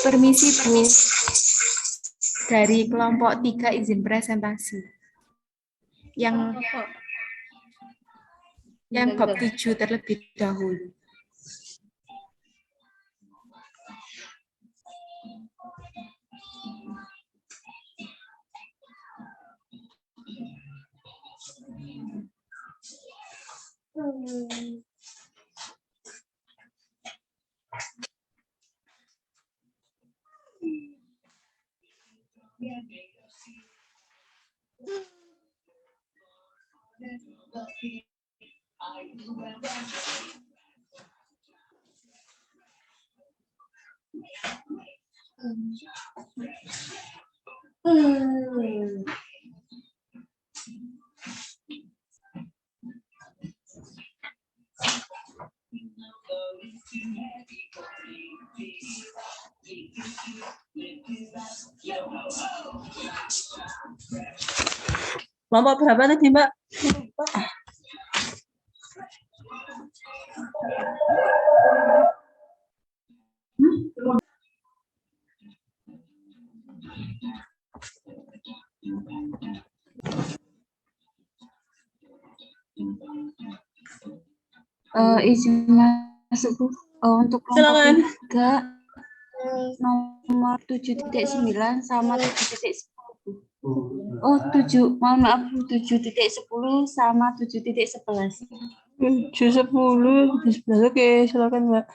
Permisi Bu, dari kelompok 3 izin presentasi. Yang bab 7 terlebih dahulu. Kelompok berapa tadi, Mbak? Izin masuk Bu. Untuk kelompok 3 nomor 7.9 sama 7.10. Oh, 7. Mohon maaf, 7.10 sama 7.11. 710 di sebelah. Oke, silakan, Mbak.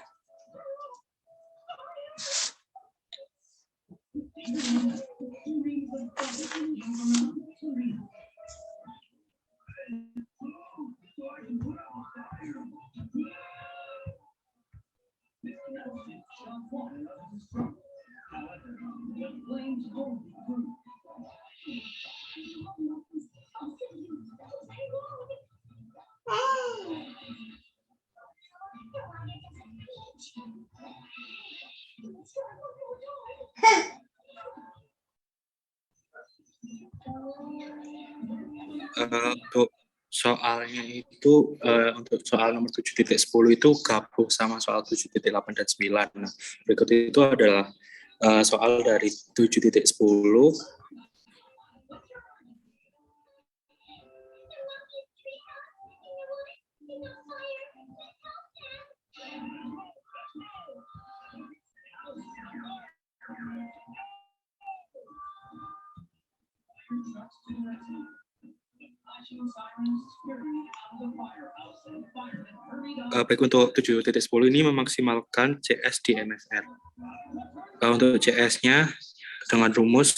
Untuk soalnya itu untuk soal nomor 7.10 itu gabung sama soal 7.8 dan 9. Nah, berikut itu adalah soal dari 7.10. Baik, untuk 7.10 ini memaksimalkan CS di MSR. Untuk CS-nya dengan rumus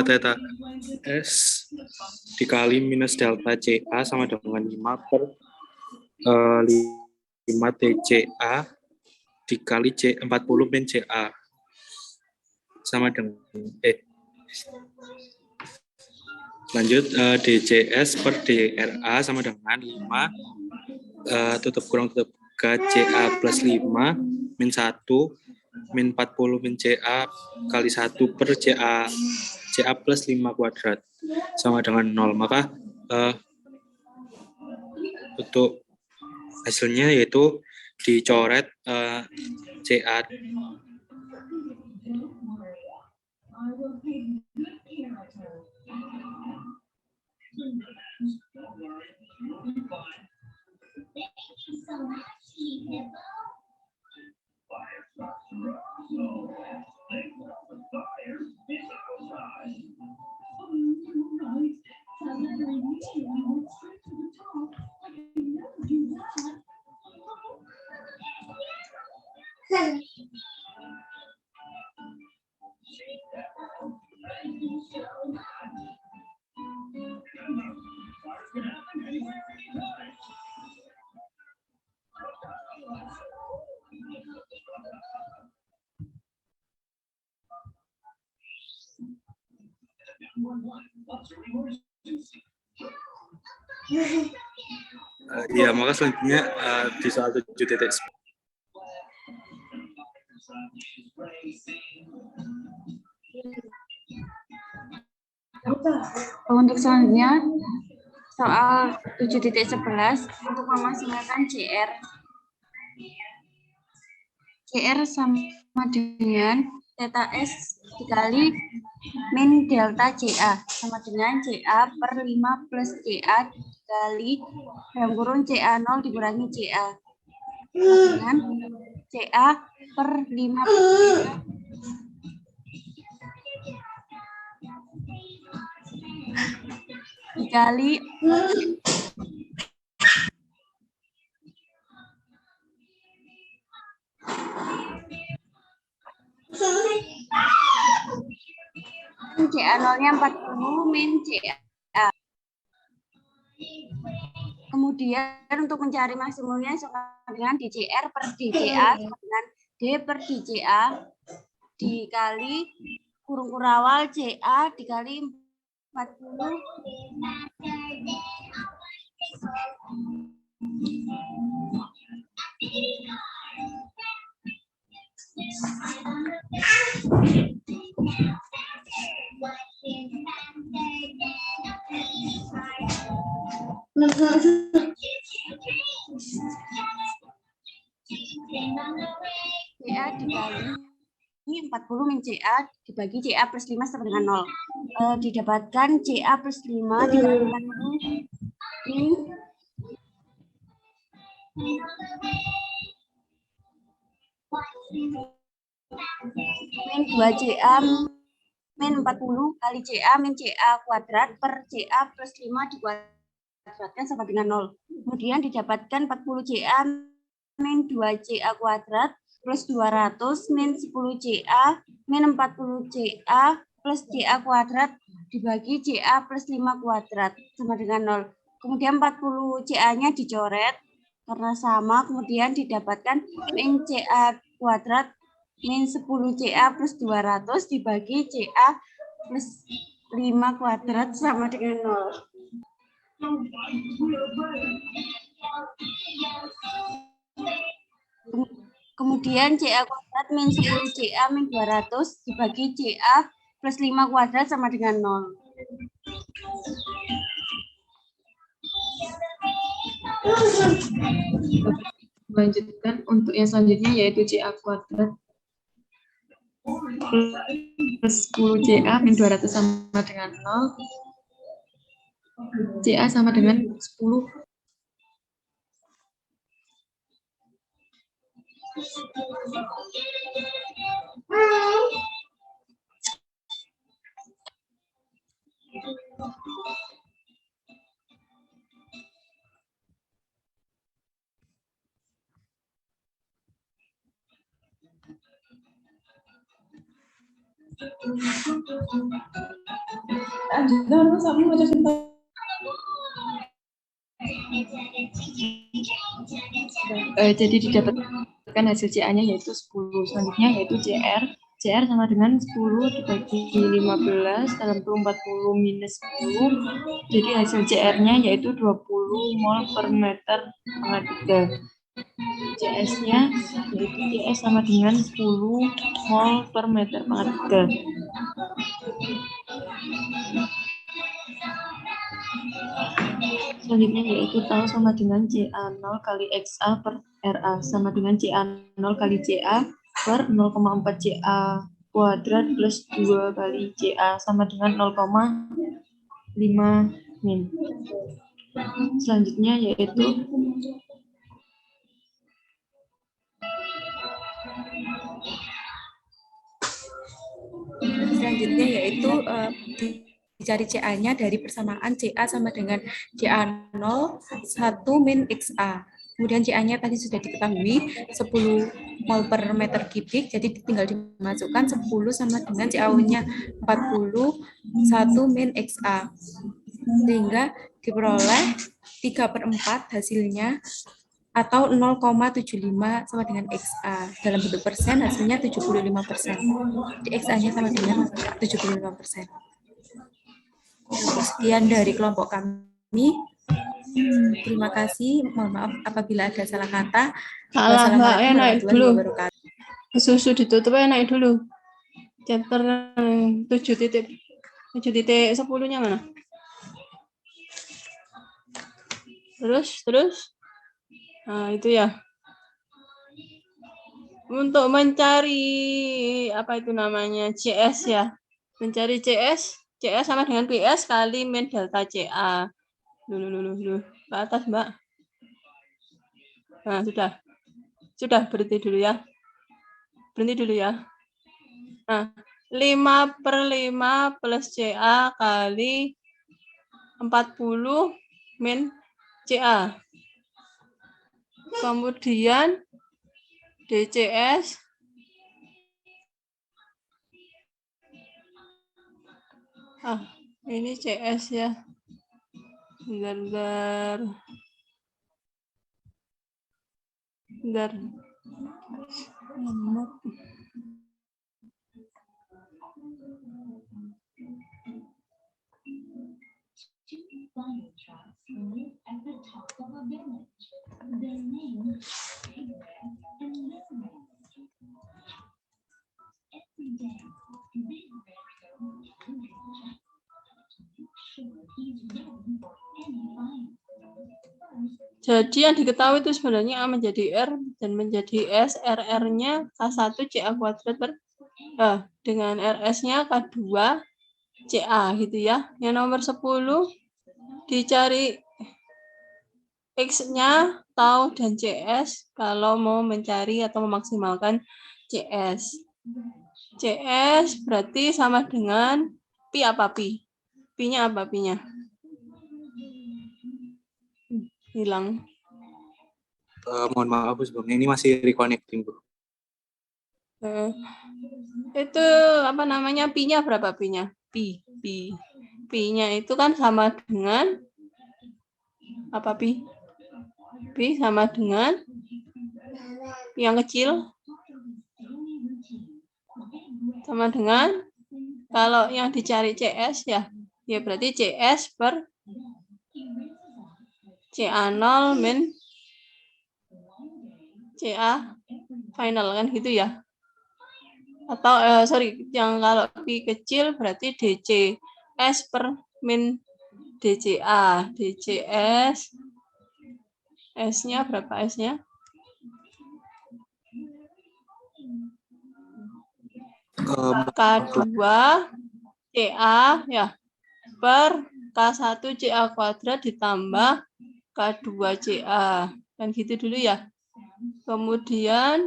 theta S dikali minus delta CA sama dengan 5 per 5 TCA dikali 40 min CA sama dengan lanjut DCS per DRA sama dengan 5 tutup kurang tutup CA plus 5 min 1 min 40 min CA kali 1 per CA plus 5 kuadrat sama dengan 0. Maka untuk hasilnya yaitu dicoret CA Ya, maka selanjutnya di soal 7.9. Untuk selanjutnya, soal 7.11 untuk memaksimalkan CR. CR sama dengan theta S dikali min delta CA sama dengan CA per 5 plus CA dikali dalam kurung CA0 dikurangi CA dengan CA per 5 plus CA dikali CA0-nya 40 min CA. Kemudian untuk mencari maksimumnya sama dengan DCR per DCA sama dengan D per DCA dikali kurung kurawal CA dikali 40 CA dikali 40 min CA dibagi CA plus 5 sama dengan 0. Didapatkan CA plus 5 dikali 40 min 2 CA min 40 kali CA min CA kuadrat per CA plus 5 dikuadratkan sama dengan 0. Kemudian didapatkan 40 CA min 2 CA kuadrat plus 200 min 10 CA min 40 CA plus CA kuadrat dibagi CA plus 5 kuadrat sama dengan 0. Kemudian 40 CA-nya dicoret karena sama, kemudian didapatkan min CA kuadrat min 10 CA plus 200 dibagi CA plus 5 kuadrat sama dengan 0. Kemudian CA kuadrat min 10 CA min 200 dibagi CA plus 5 kuadrat sama dengan 0. Melanjutkan untuk yang selanjutnya yaitu CA kuadrat plus 10 CA min 200 sama dengan 0. CA sama dengan 10. Jadi didapatkan hasil CA-nya yaitu 10. Selanjutnya yaitu CR. CR sama dengan 10 dibagi 15 dalam kurung 40 minus 10. Jadi hasil CR-nya yaitu 20 mol per meter pangkat 3. CS-nya yaitu CS sama dengan 10 mol per meter pangkat 3. Selanjutnya yaitu tau sama dengan CA0 kali XA per RA sama dengan CA0 kali CA per 0,4 CA kuadrat plus 2 kali CA sama dengan 0,5 min. Selanjutnya yaitu dicari CA-nya dari persamaan CA sama dengan CA0 1 min XA. Kemudian CA-nya tadi sudah diketahui 10 mol per meter kubik, jadi tinggal dimasukkan 10 sama dengan CA-nya 40 1 min XA. Sehingga diperoleh 3/4 hasilnya atau 0,75 sama dengan XA. Dalam bentuk persen hasilnya 75%. Di XA-nya sama dengan 75%. Sekian dari kelompok kami. Terima kasih. Mohon maaf apabila ada salah kata. Salah Mbak, Wassalamualaikum naik warahmatullahi dulu. wabarakatuh. Susu ditutup naik dulu. Chapter 7.10-nya mana? Terus. Nah, itu ya. Untuk mencari apa itu namanya CS ya. Mencari CS sama dengan PS kali min delta CA. Dulu. Ke atas, Mbak. Nah, sudah berhenti dulu ya. Nah, 5/5 plus CA kali 40 min CA. Kemudian DCS ini CS ya. Bentar. Jadi yang diketahui itu sebenarnya A menjadi R dan menjadi S, RR-nya K1 CA kuadrat dengan RS-nya K2 CA gitu ya. Yang nomor 10 dicari X-nya tau dan CS kalau mau mencari atau memaksimalkan CS. CS berarti sama dengan Pi apa Pi? Pi-nya apa Pi-nya? Hilang. Mohon maaf Bu, sebelumnya ini masih reconnecting Bu. Itu apa namanya Pi-nya berapa Pi-nya? Pi-nya itu kan sama dengan apa Pi? Pi sama dengan yang kecil sama dengan kalau yang dicari CS ya berarti CS per CA0 min CA final kan gitu ya. Atau yang kalau Pi kecil berarti DC S per min DCA. DCS S-nya berapa S-nya? K2 CA ya per K1 CA kuadrat ditambah K2 CA. Kan gitu dulu ya. Kemudian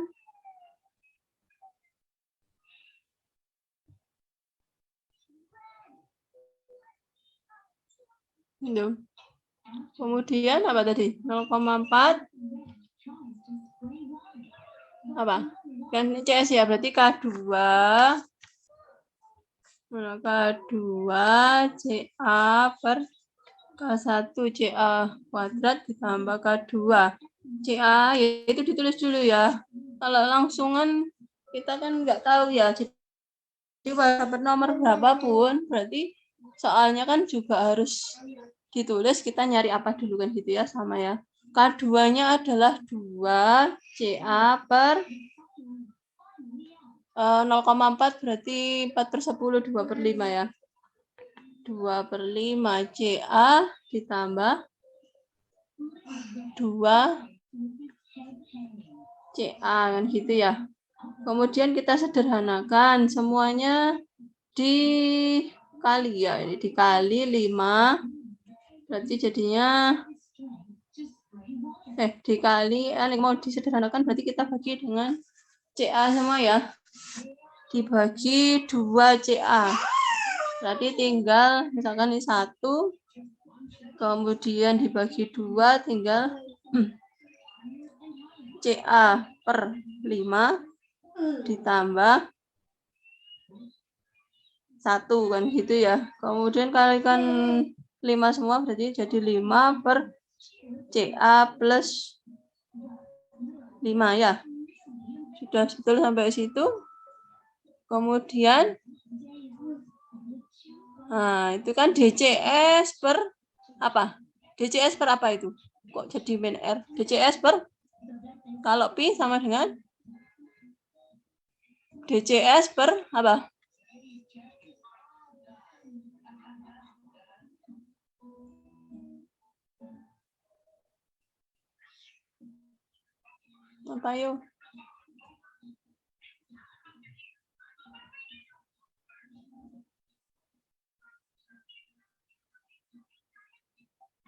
kemudian apa tadi? 0,4 apa? Kan CS ya berarti K2 CA per K1 CA kuadrat ditambah K2 CA, yaitu ditulis dulu ya. Kalau langsungan kita kan nggak tahu ya. Jadi dapat nomor berapapun, berarti soalnya kan juga harus ditulis, kita nyari apa dulu kan gitu ya, sama ya. K2-nya adalah 2 CA per 0,4 berarti 4/10, 2/5 ya. 2/5 CA ditambah 2 CA kan gitu ya. Kemudian kita sederhanakan semuanya dikali ya, ini dikali 5 berarti jadinya dikali mau disederhanakan berarti kita bagi dengan CA semua ya. Dibagi 2 CA. Berarti tinggal misalkan ini 1 kemudian dibagi 2 tinggal CA per 5 ditambah 1 kan gitu ya. Kemudian kalikan 5 semua berarti jadi 5 per CA plus 5 ya. Sudah betul sampai situ. Kemudian Nah, itu kan DCS per apa? DCS per apa itu? Kok jadi min R? DCS per, kalau Pi sama dengan DCS per apa? Apa yuk?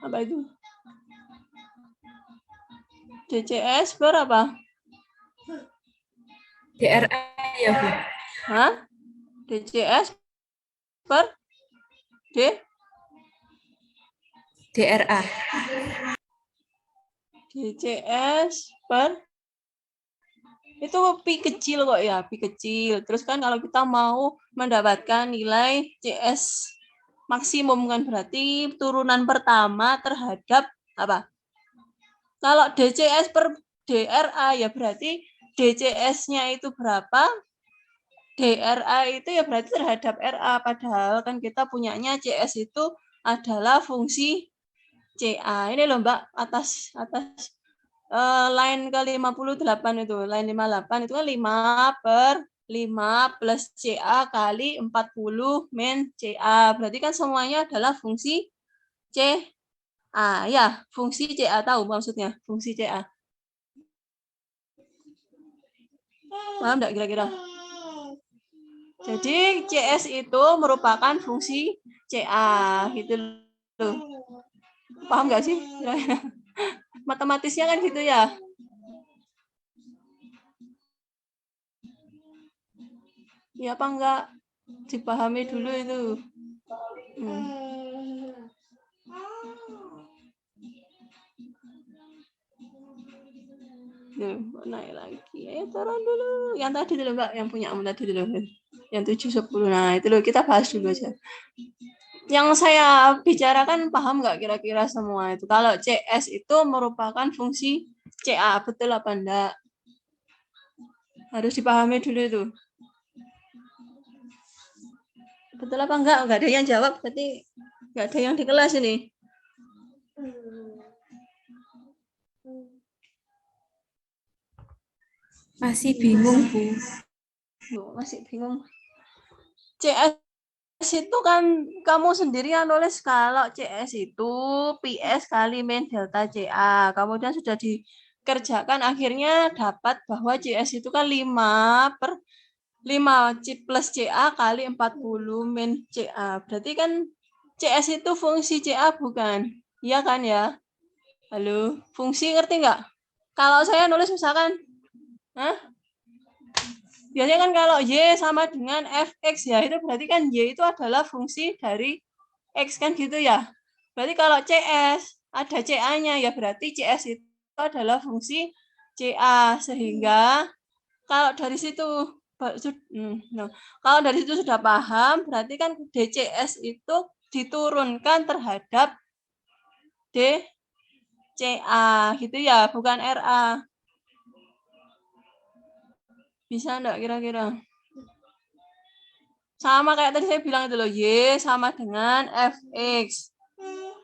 Apa itu? DCS per apa? DRA ya, Bu. Hah? DCS per DRA. DCS per itu pi kecil kok ya, pi kecil. Terus kan kalau kita mau mendapatkan nilai CS maksimum kan berarti turunan pertama terhadap apa? Kalau DCS per DRA ya berarti DCS-nya itu berapa? DRA itu ya berarti terhadap RA, padahal kan kita punyanya CS itu adalah fungsi CA. Ini loh Mbak, atas line ke-58 itu, line 58 itu kan 5 per 5 plus CA kali 40 min CA. Berarti kan semuanya adalah fungsi CA. Ya, fungsi CA, tahu maksudnya, fungsi CA. Paham enggak kira-kira? Jadi CS itu merupakan fungsi CA gitu loh. Paham nggak sih? Matematisnya kan gitu ya. Ya apa enggak? Dipahami dulu itu. Naik lagi. Turun dulu. Yang tadi dulu Mbak, yang punya tadi dulu. Yang 7, 10. Nah, itu loh kita bahas dulu aja. Yang saya bicarakan paham nggak kira-kira semua itu? Kalau CS itu merupakan fungsi CA, betul apa enggak? Harus dipahami dulu itu. Betul apa enggak? Enggak ada yang jawab, berarti enggak ada yang di kelas ini. Masih bingung, Bu. Masih bingung. CS itu kan kamu sendiri yang nulis kalau CS itu PS kali min delta CA. Kemudian sudah dikerjakan akhirnya dapat bahwa CS itu kan 5 per 5 plus CA kali 40 min CA. Berarti kan CS itu fungsi CA bukan? Iya kan ya? Halo, fungsi ngerti nggak? Kalau saya nulis misalkan, biasanya kan kalau Y sama dengan Fx ya, itu berarti kan Y itu adalah fungsi dari X kan gitu ya. Berarti kalau CS ada CA-nya ya berarti CS itu adalah fungsi CA. Sehingga kalau dari situ kalau dari situ sudah paham, berarti kan DCS itu diturunkan terhadap DCA gitu ya, bukan RA. Bisa enggak kira-kira? Sama kayak tadi saya bilang itu loh, Y sama dengan Fx.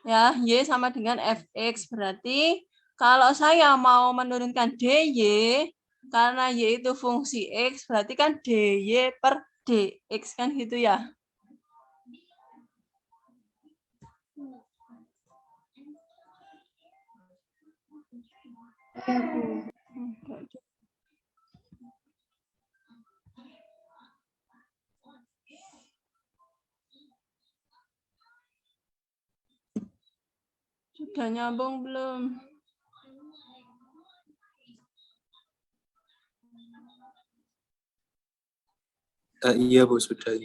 Ya, Y sama dengan Fx. Berarti kalau saya mau menurunkan DY, karena Y itu fungsi X, berarti kan DY per DX kan gitu ya. Sudah nyambung belum? Iya Bu, sudah.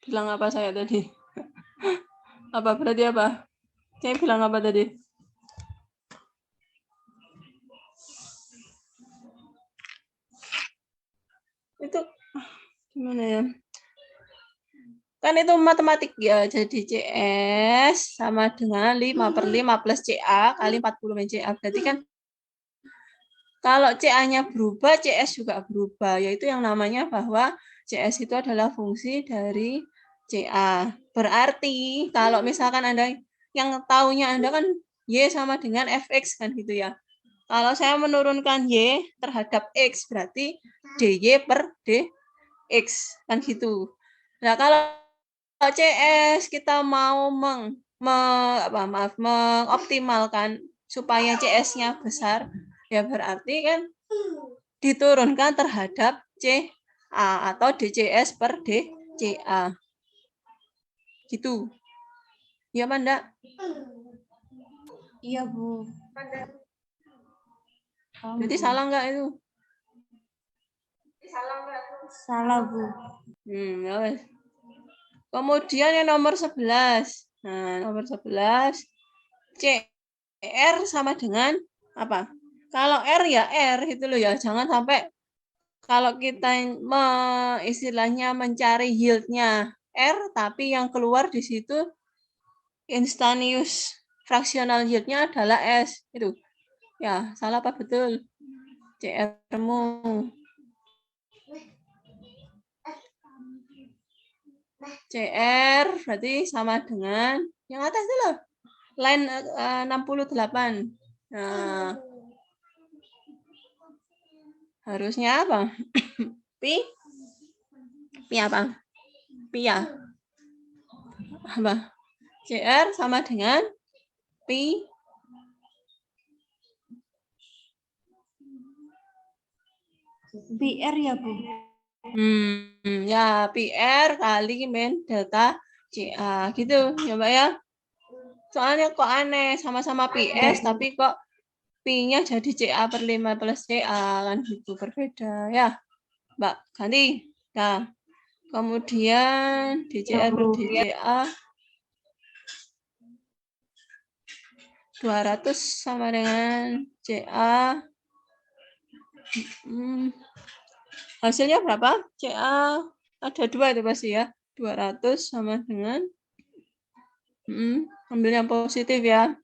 Bilang apa saya tadi? Apa berarti apa? Saya bilang apa tadi? Itu gimana ya? Kan itu matematik ya, jadi CS sama dengan 5 per 5 plus CA kali 40 min CA. Berarti kan kalau CA-nya berubah, CS juga berubah, yaitu yang namanya bahwa CS itu adalah fungsi dari CA. Berarti kalau misalkan Anda yang taunya Anda kan Y sama dengan fx kan gitu ya. Kalau saya menurunkan Y terhadap X berarti DY per DX kan gitu. Nah kalau CS kita mau mengoptimalkan supaya CS-nya besar, ya berarti kan diturunkan terhadap CA atau DCS per DCA. Gitu. Ya, Manda? Iya, Bu. Berarti salah nggak itu? Salah, Bu. Ya wes. Kemudian yang nomor 11. Nah, nomor 11 CR sama dengan apa? Kalau R ya R itu loh ya, jangan sampai kalau kita istilahnya mencari yield-nya R tapi yang keluar di situ instantaneous fractional yield-nya adalah S itu. Ya, salah apa betul? CR-mu. CR berarti sama dengan yang atas itu loh. Line 68. Nah, harusnya apa? Pi? Pi apa? Pi ya? Apa? CR sama dengan Pi. PR ya, Bu. Ya PR kali min delta CA gitu ya Mbak ya. Soalnya kok aneh sama-sama PS tapi kok P-nya jadi CA per 5 plus CA kan gitu berbeda ya. Mbak ganti. Nah, kemudian DCR per DCA 200 sama dengan CA. Hasilnya berapa? CA ada 2 itu pasti ya. 200 sama dengan ambil yang positif ya.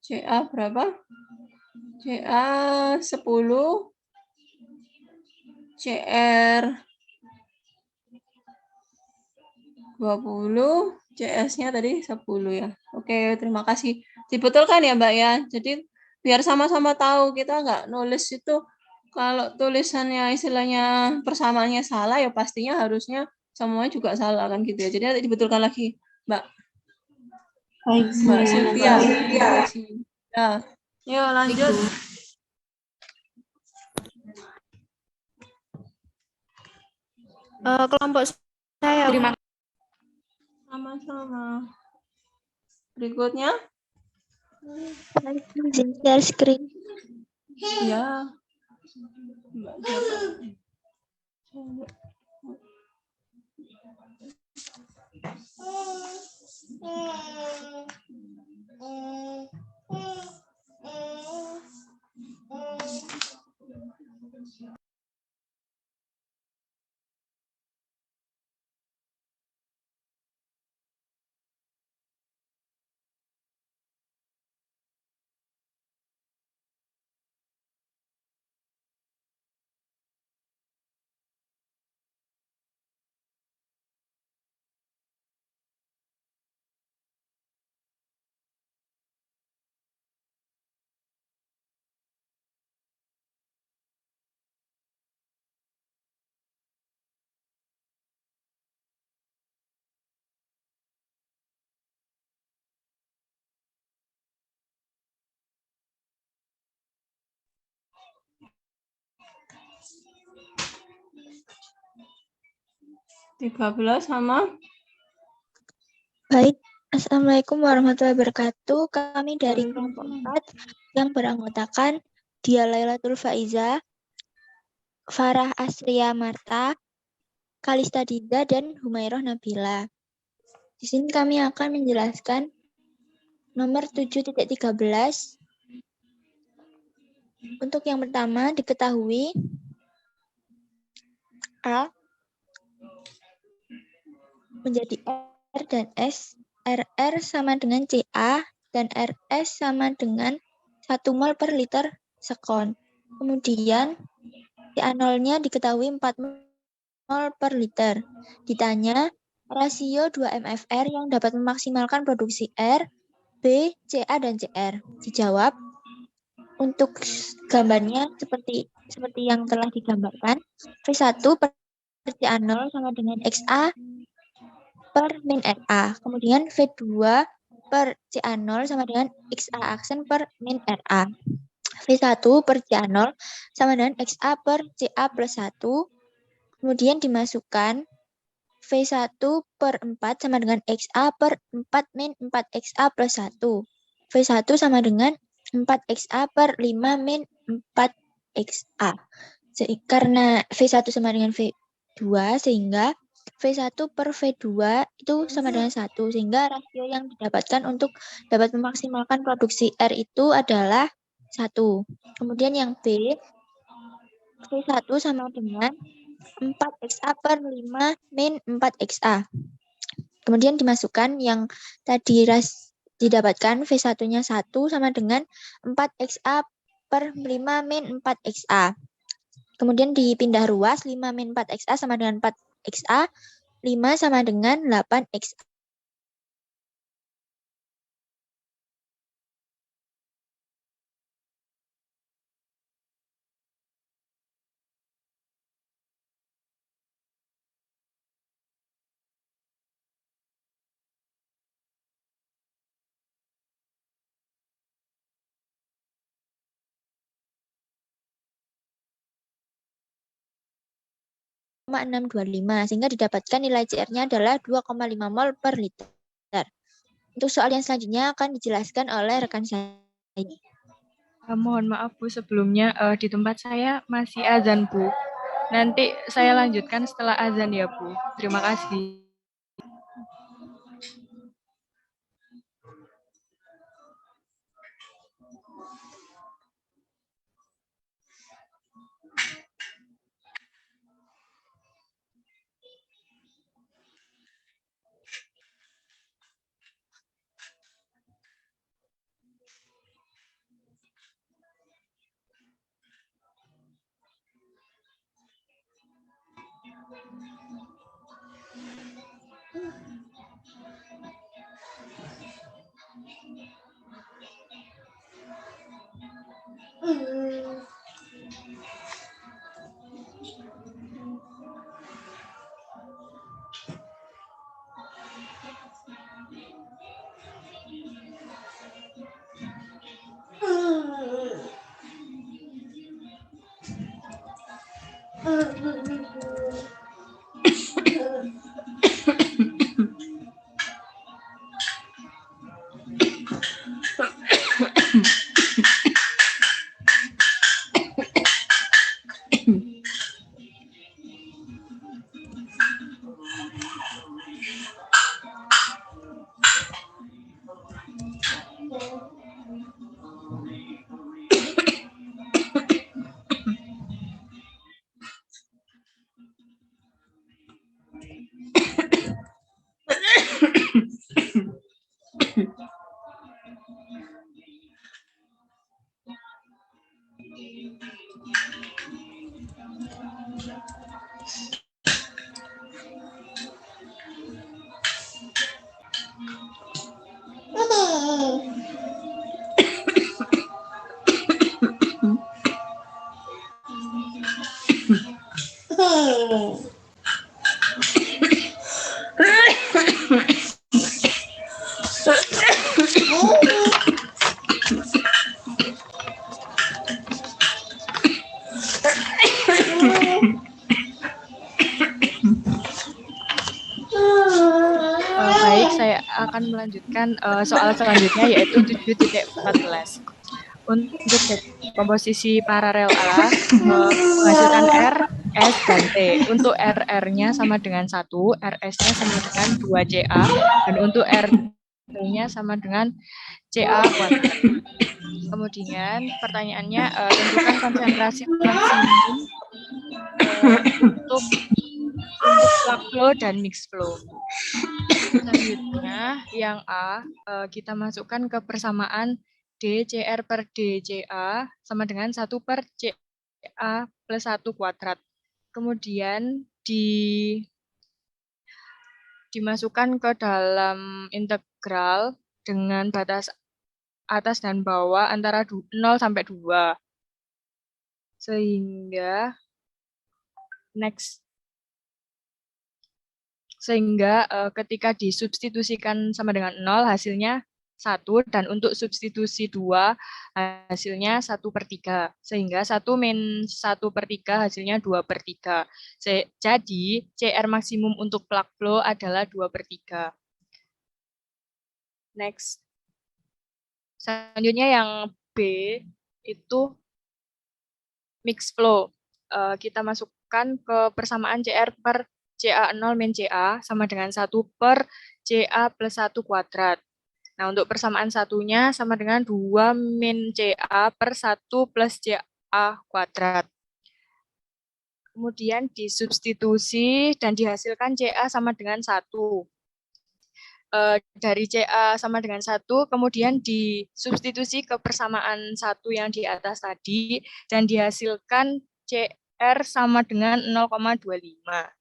CA berapa? CA 10, CR 20, CS-nya tadi 10 ya. Oke, terima kasih. Dibetulkan ya Mbak ya. Jadi biar sama-sama tahu kita nggak nulis itu kalau tulisannya istilahnya persamaannya salah ya pastinya harusnya semuanya juga salah kan gitu ya. Jadi nanti dibetulkan lagi Mbak. Baik, Mbak Sylvia. Ya. Yuk lanjut. Kelompok saya. Terima Sama-sama. Berikutnya. Share screen. Ya. Tiga belas sama. Baik, Assalamualaikum warahmatullahi wabarakatuh. Kami dari kelompok 4 yang beranggotakan Dia Lailatul Faiza, Farah Asria Marta, Kalista Dinda, dan Humairoh Nabila. Di sini kami akan menjelaskan nomor 7.13. Untuk yang pertama diketahui A menjadi R dan S, RR sama dengan CA, dan RS sama dengan 1 mol per liter sekon. Kemudian CA0-nya diketahui 4 mol per liter. Ditanya rasio 2 MFR yang dapat memaksimalkan produksi R, B, CA, dan CR. Dijawab untuk gambarnya seperti yang telah digambarkan. V1 per CA0 sama dengan XA per min RA. Kemudian V2 per CA0 sama dengan XA aksen per min RA. V1 per CA0 sama dengan XA per CA plus 1. Kemudian dimasukkan V1 per 4 sama dengan XA per 4 min 4XA plus 1. V1 sama dengan 4XA per 5 min 4XA. Karena V1 sama dengan V2, sehingga V1 per V2 itu sama dengan 1. Sehingga rasio yang didapatkan untuk dapat memaksimalkan produksi R itu adalah 1. Kemudian yang B, V1 sama dengan 4XA per 5 min 4XA. Kemudian dimasukkan yang tadi didapatkan V1-nya 1 sama dengan 4XA per 5 min 4XA. Kemudian dipindah ruas, 5 min 4XA sama dengan 4XA, 5 sama dengan 8XA. Sehingga didapatkan nilai CR-nya adalah 2,5 mol per liter. Untuk soal yang selanjutnya akan dijelaskan oleh rekan saya. Mohon maaf Bu, sebelumnya di tempat saya masih azan Bu. Nanti saya lanjutkan setelah azan ya Bu. Terima kasih. Baik, saya akan melanjutkan soal selanjutnya yaitu 7.14. Untuk komposisi paralel A menghasilkan R, S, dan T. Untuk RR-nya sama dengan 1, RS-nya sama dengan 2CA, dan untuk R B-nya sama dengan CA kuadrat. Kemudian pertanyaannya, tentukan konsentrasi maksimum untuk plug flow dan mix flow. Selanjutnya, yang A, kita masukkan ke persamaan dCr per dCa sama dengan 1 per Ca plus 1 kuadrat. Kemudian dimasukkan ke dalam integral dengan batas atas dan bawah antara 0 sampai 2. Sehingga ketika disubstitusikan sama dengan 0 hasilnya 1, dan untuk substitusi 2 hasilnya 1/3. Sehingga 1 min 1/3 hasilnya 2/3. Jadi CR maksimum untuk plug flow adalah 2/3. Next. Selanjutnya yang B itu mix flow. Kita masukkan ke persamaan CR per CA0 min CA sama dengan 1 per CA plus 1 kuadrat. Nah, untuk persamaan satunya sama dengan 2 min CA per 1 plus CA kuadrat. Kemudian disubstitusi dan dihasilkan CA sama dengan 1. Dari CA sama dengan 1, kemudian disubstitusi ke persamaan 1 yang di atas tadi, dan dihasilkan CR sama dengan 0,25.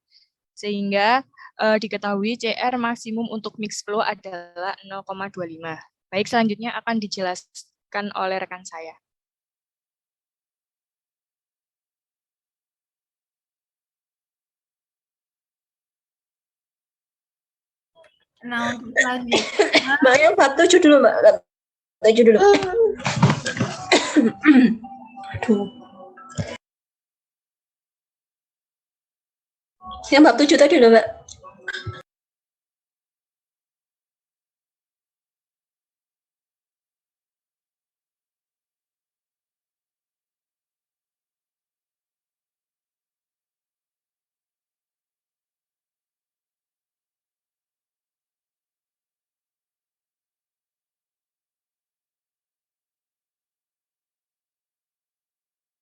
Sehingga diketahui CR maksimum untuk mix flow adalah 0,25. Baik, selanjutnya akan dijelaskan oleh rekan saya. Nah, untuk selanjutnya. Mbak, yang bab 7 dulu, Mbak. Bab 7 dulu. Aduh. Yang bab 7 tadi loh, Mbak.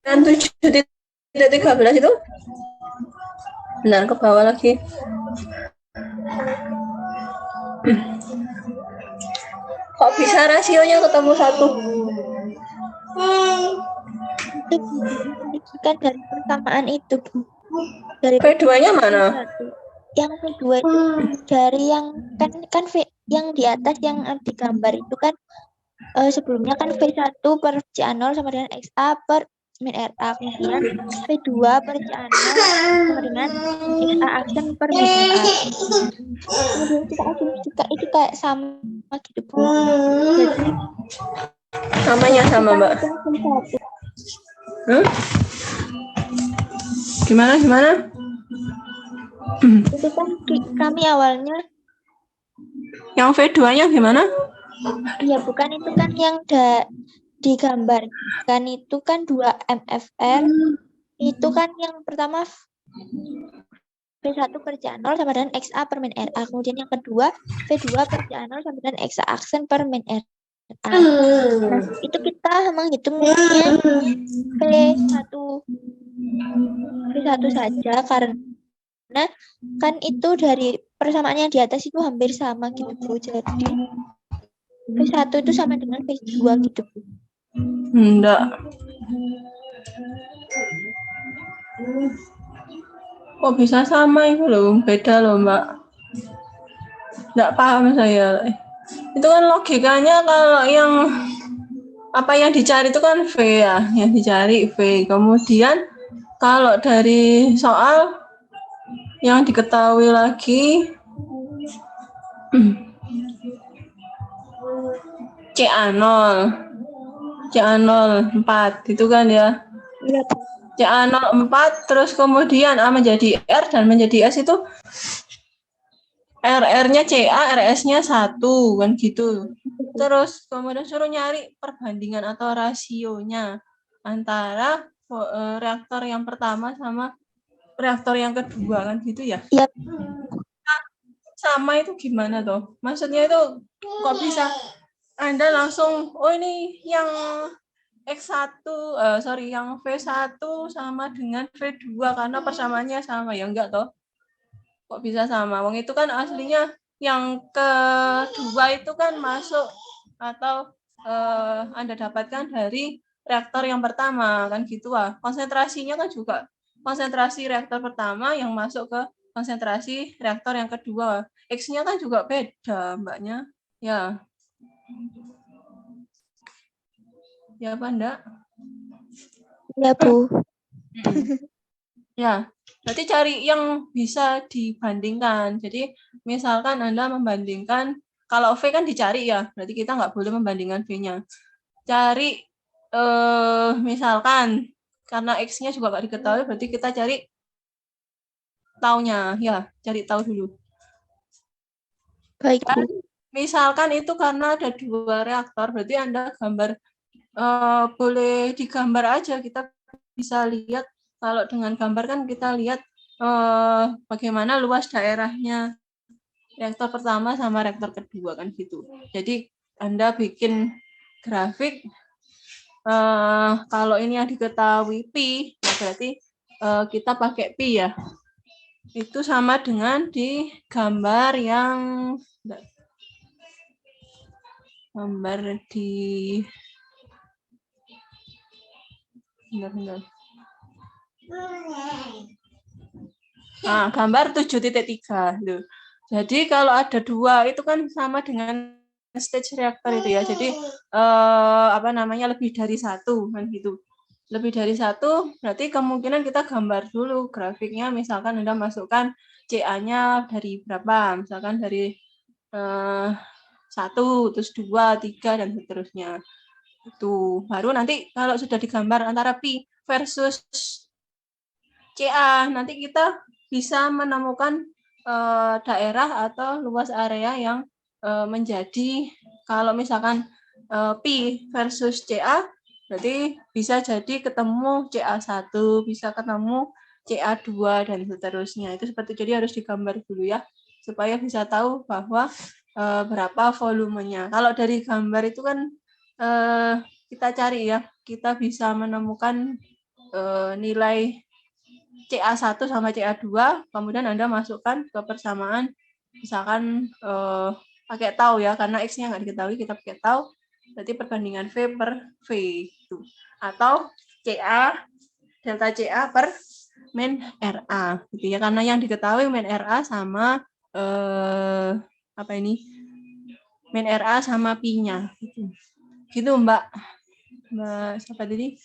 Dan 7.13 itu benar, ke bawah lagi. Kok bisa rasionya ketemu 1? Itu kan dari persamaan itu, Bu. Dari P2-nya mana? Yang kedua itu dari yang kan V yang di atas yang di gambar itu kan sebelumnya kan V1 per CA0 sama dengan XA per min RA, kemudian V2 per CA0 sama dengan XA aksen per min RA. Kemudian kita asumsikan itu kayak sama gitu, Bu. Jadi Namanya sama, Mbak. Gimana? Itu kan kami awalnya Yang V2-nya gimana? iya, bukan itu kan yang digambarkan itu kan 2 MFR. Itu kan yang pertama V1 per CA0 sama dengan XA per min RA. Kemudian yang kedua V2 per CA0 sama dengan XA aksen per min RA. Nah, itu kita menghitungnya V1 saja karena kan itu dari persamaan yang di atas itu hampir sama gitu, Bu. Jadi V1 itu sama dengan V2 gitu, Bu. Enggak. Kok bisa sama itu loh? Beda loh, Mbak. Enggak paham saya. Itu kan logikanya kalau yang apa yang dicari itu kan V ya, yang dicari V. Kemudian kalau dari soal yang diketahui lagi CA0 4 itu kan ya. Iya, Bu. CA0 4 terus kemudian A menjadi R dan menjadi S itu RR-nya CA, RS-nya 1 kan gitu. Terus kemudian suruh nyari perbandingan atau rasionya antara reaktor yang pertama sama reaktor yang kedua kan gitu ya. Iya. sama itu gimana toh? Maksudnya itu kok bisa Anda langsung, oh ini yang X1, yang V1 sama dengan V2 karena persamaannya sama, ya enggak toh? Kok bisa sama? Wong itu kan aslinya yang kedua itu kan masuk atau Anda dapatkan dari reaktor yang pertama, kan gitu ah. Konsentrasinya kan juga konsentrasi reaktor pertama yang masuk ke konsentrasi reaktor yang kedua. X-nya kan juga beda, Mbaknya. Ya. Ya apa enggak? Ya, Bu. Ya, berarti cari yang bisa dibandingkan. Jadi misalkan Anda membandingkan, kalau V kan dicari ya, berarti kita nggak boleh membandingkan V-nya. Cari, misalkan, karena X-nya juga nggak diketahui, berarti kita cari taunya. Ya, cari tahu dulu. Baik, Bu. Dan misalkan itu karena ada 2 reaktor, berarti Anda gambar, boleh digambar aja, kita bisa lihat. Kalau dengan gambar kan kita lihat bagaimana luas daerahnya reaktor pertama sama reaktor kedua kan gitu. Jadi Anda bikin grafik, kalau ini yang diketahui pi, ya berarti kita pakai pi ya. Itu sama dengan di gambar yang bentar. Nah, gambar 7.3. Jadi kalau ada 2 itu kan sama dengan stage reaktor itu ya. Jadi lebih dari 1 kan gitu. Lebih dari 1 berarti kemungkinan kita gambar dulu grafiknya, misalkan Anda masukkan CA-nya dari berapa? Misalkan dari 1, terus 2, 3 dan seterusnya. Itu baru nanti kalau sudah digambar antara pi versus CA, nanti kita bisa menemukan daerah atau luas area yang menjadi, kalau misalkan pi versus CA, berarti bisa jadi ketemu CA1, bisa ketemu CA2 dan seterusnya. Itu seperti, jadi harus digambar dulu ya, supaya bisa tahu bahwa berapa volumenya. Kalau dari gambar itu kan kita cari ya, kita bisa menemukan nilai CA1 sama CA2, kemudian Anda masukkan ke persamaan, misalkan pakai tau ya, karena X-nya nggak diketahui, kita pakai tau, berarti perbandingan V per V. Itu. Atau CA, delta CA per min RA. Gitu ya, karena yang diketahui min RA sama, min RA sama pi-nya. Gitu Mbak. Mbak siapa tadi?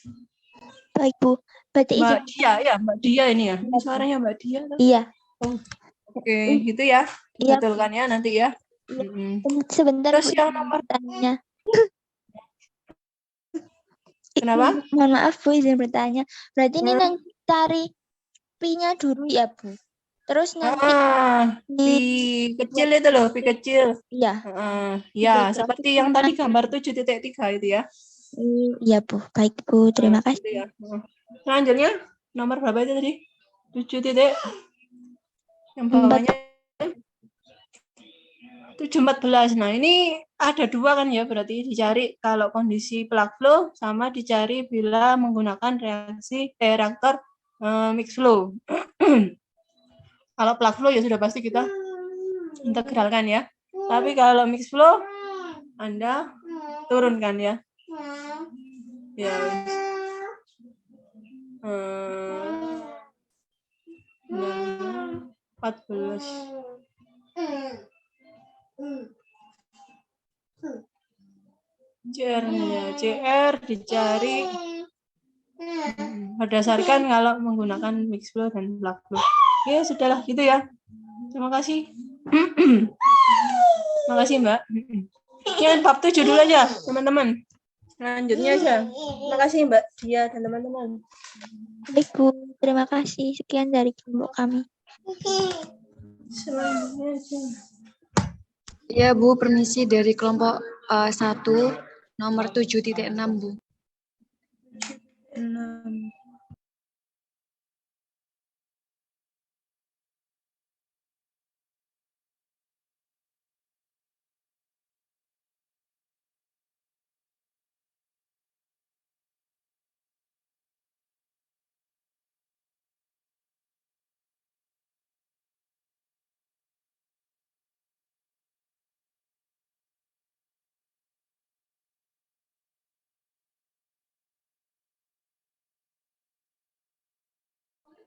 Baik, Bu. Berarti Mbak izin. Dia ya, Mbak Dia ini ya. Ini suaranya Mbak Dia. Iya. Oh, oke, gitu ya. Iya. Betulkan ya nanti ya. Iya. Sebentar, Terus Bu. yang nomor Bertanya. kenapa? Mohon maaf, Bu, izin bertanya. Berarti ini nanti cari pi-nya dulu ya, Bu. Terus nanti Pi kecil itu loh, pi kecil. Iya. Ya, seperti yang tadi gambar 7.3 itu ya. Iya, Bu. Baik, Bu. Terima kasih. Gitu ya. Selanjutnya nomor berapa itu tadi? 7 titik. Yang bawahnya 714. Nah, ini ada 2 kan ya, berarti dicari kalau kondisi plug flow sama dicari bila menggunakan reaktor mix flow. Kalau plug flow ya sudah pasti kita integralkan ya. Tapi kalau mix flow Anda turunkan ya. Ya. 14. CR dicari berdasarkan kalau menggunakan mix flow dan plug flow. Ya sudahlah gitu ya. Terima kasih. Terima kasih Mbak. Yang bab 7 dulu aja teman-teman. Selanjutnya aja. Terima kasih Mbak Dia dan teman-teman. Baik, Bu. Terima kasih. Sekian dari kelompok kami. Selanjutnya aja. Ya, Bu, permisi dari kelompok 1 nomor 7.6, Bu. 6.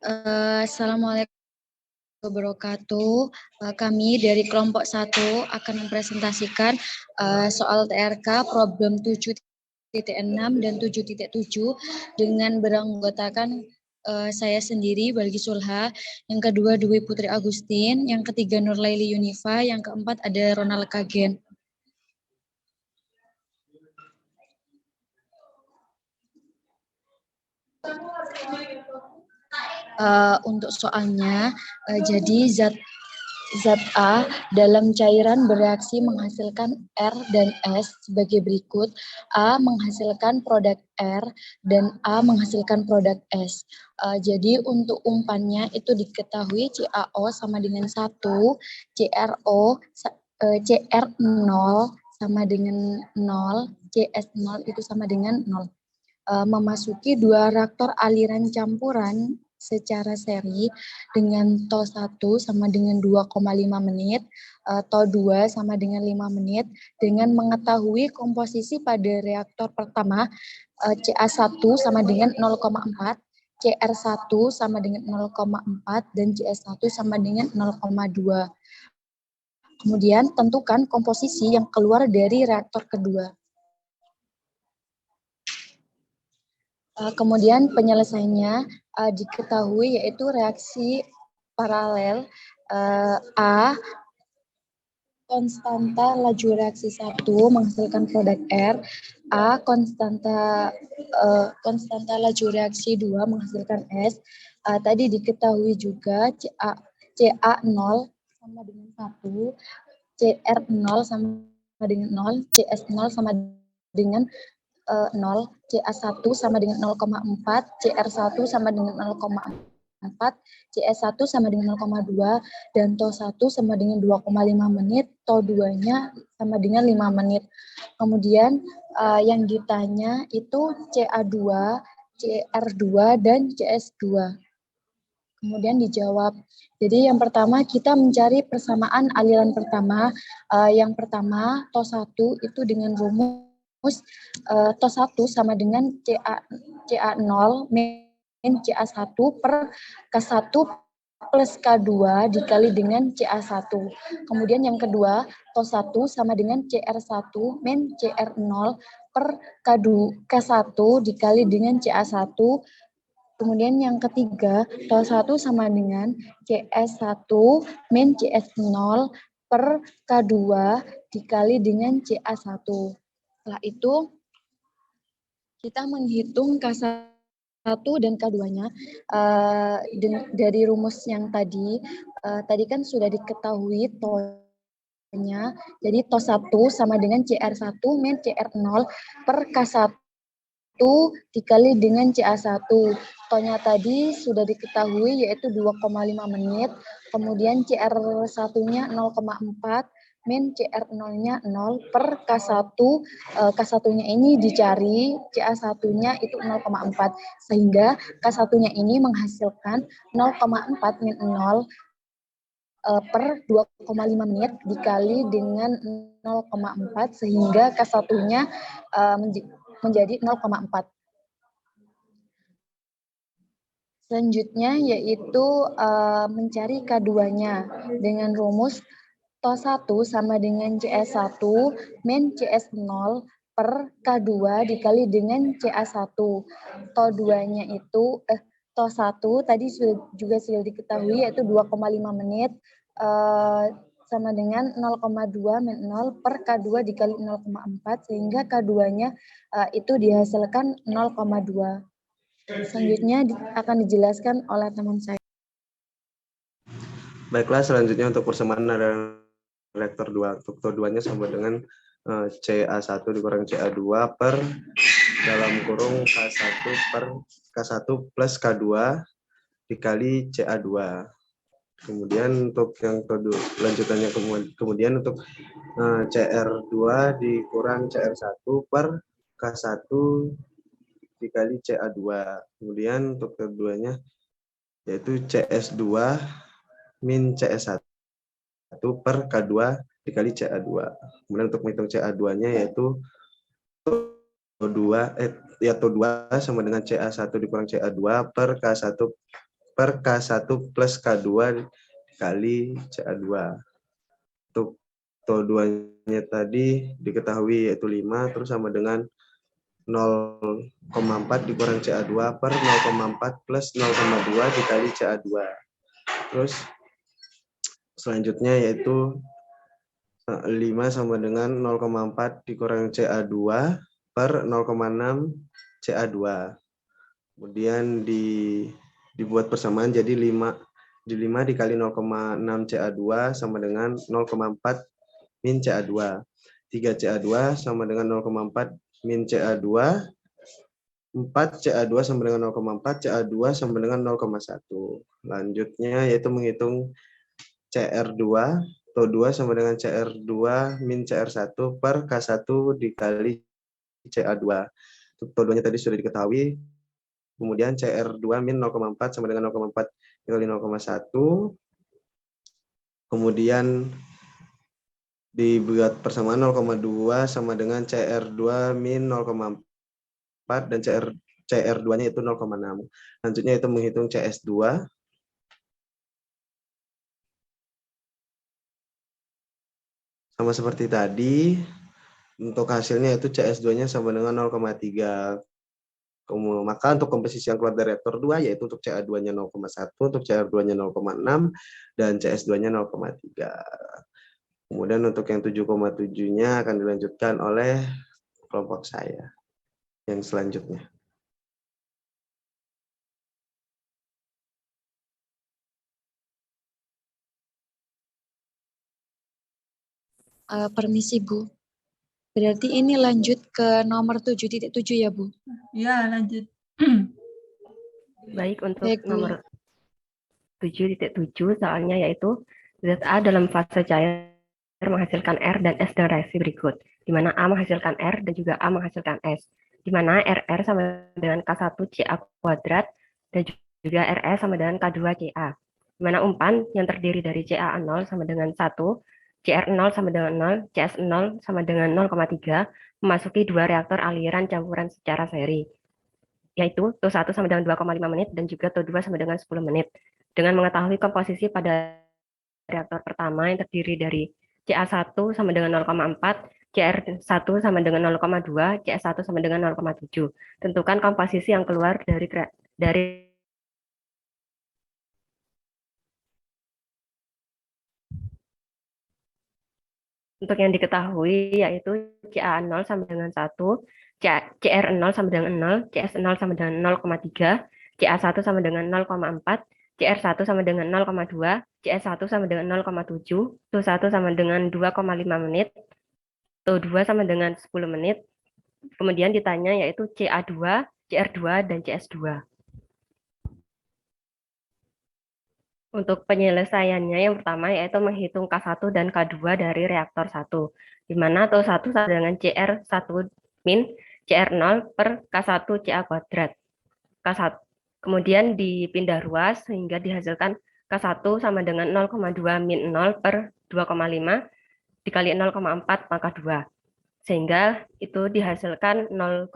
Assalamualaikum warahmatullahi wabarakatuh. Kami dari kelompok 1 akan mempresentasikan soal TRK problem 7.6 dan 7.7 dengan beranggotakan saya sendiri, Balgi Sulha, yang kedua Dwi Putri Agustin, yang ketiga Nurlaili Yunifa, yang keempat ada Ronald Kagen. Untuk soalnya, jadi zat A dalam cairan bereaksi menghasilkan R dan S sebagai berikut. A menghasilkan produk R dan A menghasilkan produk S. Jadi untuk umpannya itu diketahui CaO sama dengan 1, CR0 sama dengan 0, CS0 itu sama dengan 0. Memasuki 2 reaktor aliran campuran secara seri dengan TO1 sama dengan 2,5 menit, TO2 sama dengan 5 menit, dengan mengetahui komposisi pada reaktor pertama, CA1 sama dengan 0,4, CR1 sama dengan 0,4, dan CS1 sama dengan 0,2. Kemudian tentukan komposisi yang keluar dari reaktor kedua. Kemudian penyelesaiannya diketahui yaitu reaksi paralel A, konstanta laju reaksi 1 menghasilkan produk R, A konstanta laju reaksi 2 menghasilkan S. Tadi diketahui juga CA0 sama dengan 1, CR0 sama dengan 0, CS0 sama dengan 0, CA1 sama dengan 0,4, CR1 sama dengan 0,4, CS1 sama dengan 0,2, dan TO1 sama dengan 2,5 menit, TO2-nya sama dengan 5 menit. Kemudian yang ditanya itu CA2, CR2, dan CS2. Kemudian dijawab. Jadi yang pertama kita mencari persamaan aliran pertama. Yang pertama TO1 itu dengan rumus TO1 sama dengan CA0 min CA1 per K1 plus K2 dikali dengan CA1. Kemudian yang kedua, TO1 sama dengan CR1 min CR0 per K1 dikali dengan CA1. Kemudian yang ketiga, TO1 sama dengan CS1 min CS0 per K2 dikali dengan CA1. Setelah itu, kita menghitung K1 dan K2-nya dari rumus yang tadi. Tadi kan sudah diketahui TO-nya. Jadi TO1 sama dengan CR1 min CR0 per K1 dikali dengan CA1. TO-nya tadi sudah diketahui yaitu 2,5 menit. Kemudian CR1-nya 0,4. Min CR0-nya 0 per K1, K1-nya ini dicari, CA1-nya itu 0,4, sehingga K1-nya ini menghasilkan 0,4 min 0 per 2,5 menit dikali dengan 0,4, sehingga K1-nya menjadi 0,4. Selanjutnya yaitu mencari K2-nya dengan rumus TO1 sama dengan CS1 min CS0 per K2 dikali dengan CA1. TO2-nya itu, TO1 tadi juga sudah diketahui yaitu 2,5 menit sama dengan 0,2 min 0 per K2 dikali 0,4 sehingga K2-nya itu dihasilkan 0,2. Selanjutnya akan dijelaskan oleh teman saya. Baiklah, selanjutnya untuk persamaan ada reaktor 2. Untuk TO2-nya sama dengan CA1 dikurang CA2 per dalam kurung K1 per K1 plus K2 dikali CA2. Kemudian untuk yang lanjutannya kemudian untuk CR2 dikurang CR1 per K1 dikali CA2. Kemudian untuk keduanya yaitu CS2 min CS1 per K2 dikali CA2. Kemudian untuk menghitung CA2-nya yaitu TO2 sama dengan CA1 dikurang CA2 per K1 per K1 plus K2 dikali CA2. Untuk TO2-nya tadi diketahui yaitu 5, terus sama dengan 0,4 dikurang CA2 per 0,4 plus 0,2 dikali CA2. Terus selanjutnya yaitu 5 sama dengan 0,4 dikurang CA2 per 0,6 CA2. Kemudian dibuat persamaan jadi 5 dikali 0,6 CA2 sama dengan 0,4 min CA2. 3 CA2 sama dengan 0,4 min CA2. 4 CA2 sama dengan 0,4, CA2 sama dengan 0,1. Lanjutnya yaitu menghitung CR2, TO2 sama dengan CR2 min CR1 per K1 dikali CA2. TO2-nya tadi sudah diketahui. Kemudian CR2 min 0,4 sama dengan 0,4 dikali 0,1. Kemudian dibuat persamaan 0,2 sama dengan CR2 min 0,4 dan CR2-nya itu 0,6. Selanjutnya itu menghitung CS2. Sama seperti tadi, untuk hasilnya itu CS2-nya sama dengan 0,3. Maka untuk komposisi yang keluar dari reaktor 2 yaitu untuk CA2-nya 0,1, untuk CR2-nya 0,6, dan CS2-nya 0,3. Kemudian untuk yang 7,7-nya akan dilanjutkan oleh kelompok saya yang selanjutnya. Permisi Bu. Berarti ini lanjut ke nomor 7.7 ya Bu? Ya, lanjut. Baik, untuk Baik, Bu. nomor 7.7 soalnya yaitu ZA dalam fase cair menghasilkan R dan S dengan reaksi berikut, di mana A menghasilkan R dan juga A menghasilkan S, di mana RR sama dengan K1 CA kuadrat dan juga RS sama dengan K2 CA, di mana umpan yang terdiri dari CA0 sama dengan 1, CR0 sama dengan 0, CS0 sama dengan 0,3 memasuki dua reaktor aliran campuran secara seri, yaitu TO1 sama dengan 2,5 menit dan juga TO2 sama dengan 10 menit. Dengan mengetahui komposisi pada reaktor pertama yang terdiri dari CA1 sama dengan 0,4, CR1 sama dengan 0,2, CS1 sama dengan 0,7. Tentukan komposisi yang keluar dari untuk yang diketahui yaitu CA0 sama dengan 1, CR0 sama dengan 0, CS0 sama dengan 0,3, CA1 sama dengan 0,4, CR1 sama dengan 0,2, CS1 sama dengan 0,7, TO1 sama dengan 2,5 menit, TO2 sama dengan 10 menit. Kemudian ditanya yaitu CA2, CR2, dan CS2. Untuk penyelesaiannya yang pertama yaitu menghitung K1 dan K2 dari reaktor 1, di mana TO1 sama dengan CR1 min CR0 per K1 CA kuadrat. K1. Kemudian dipindah ruas sehingga dihasilkan K1 sama dengan 0,2 min 0 per 2,5 dikali 0,4 maka 2. Sehingga itu dihasilkan 0,2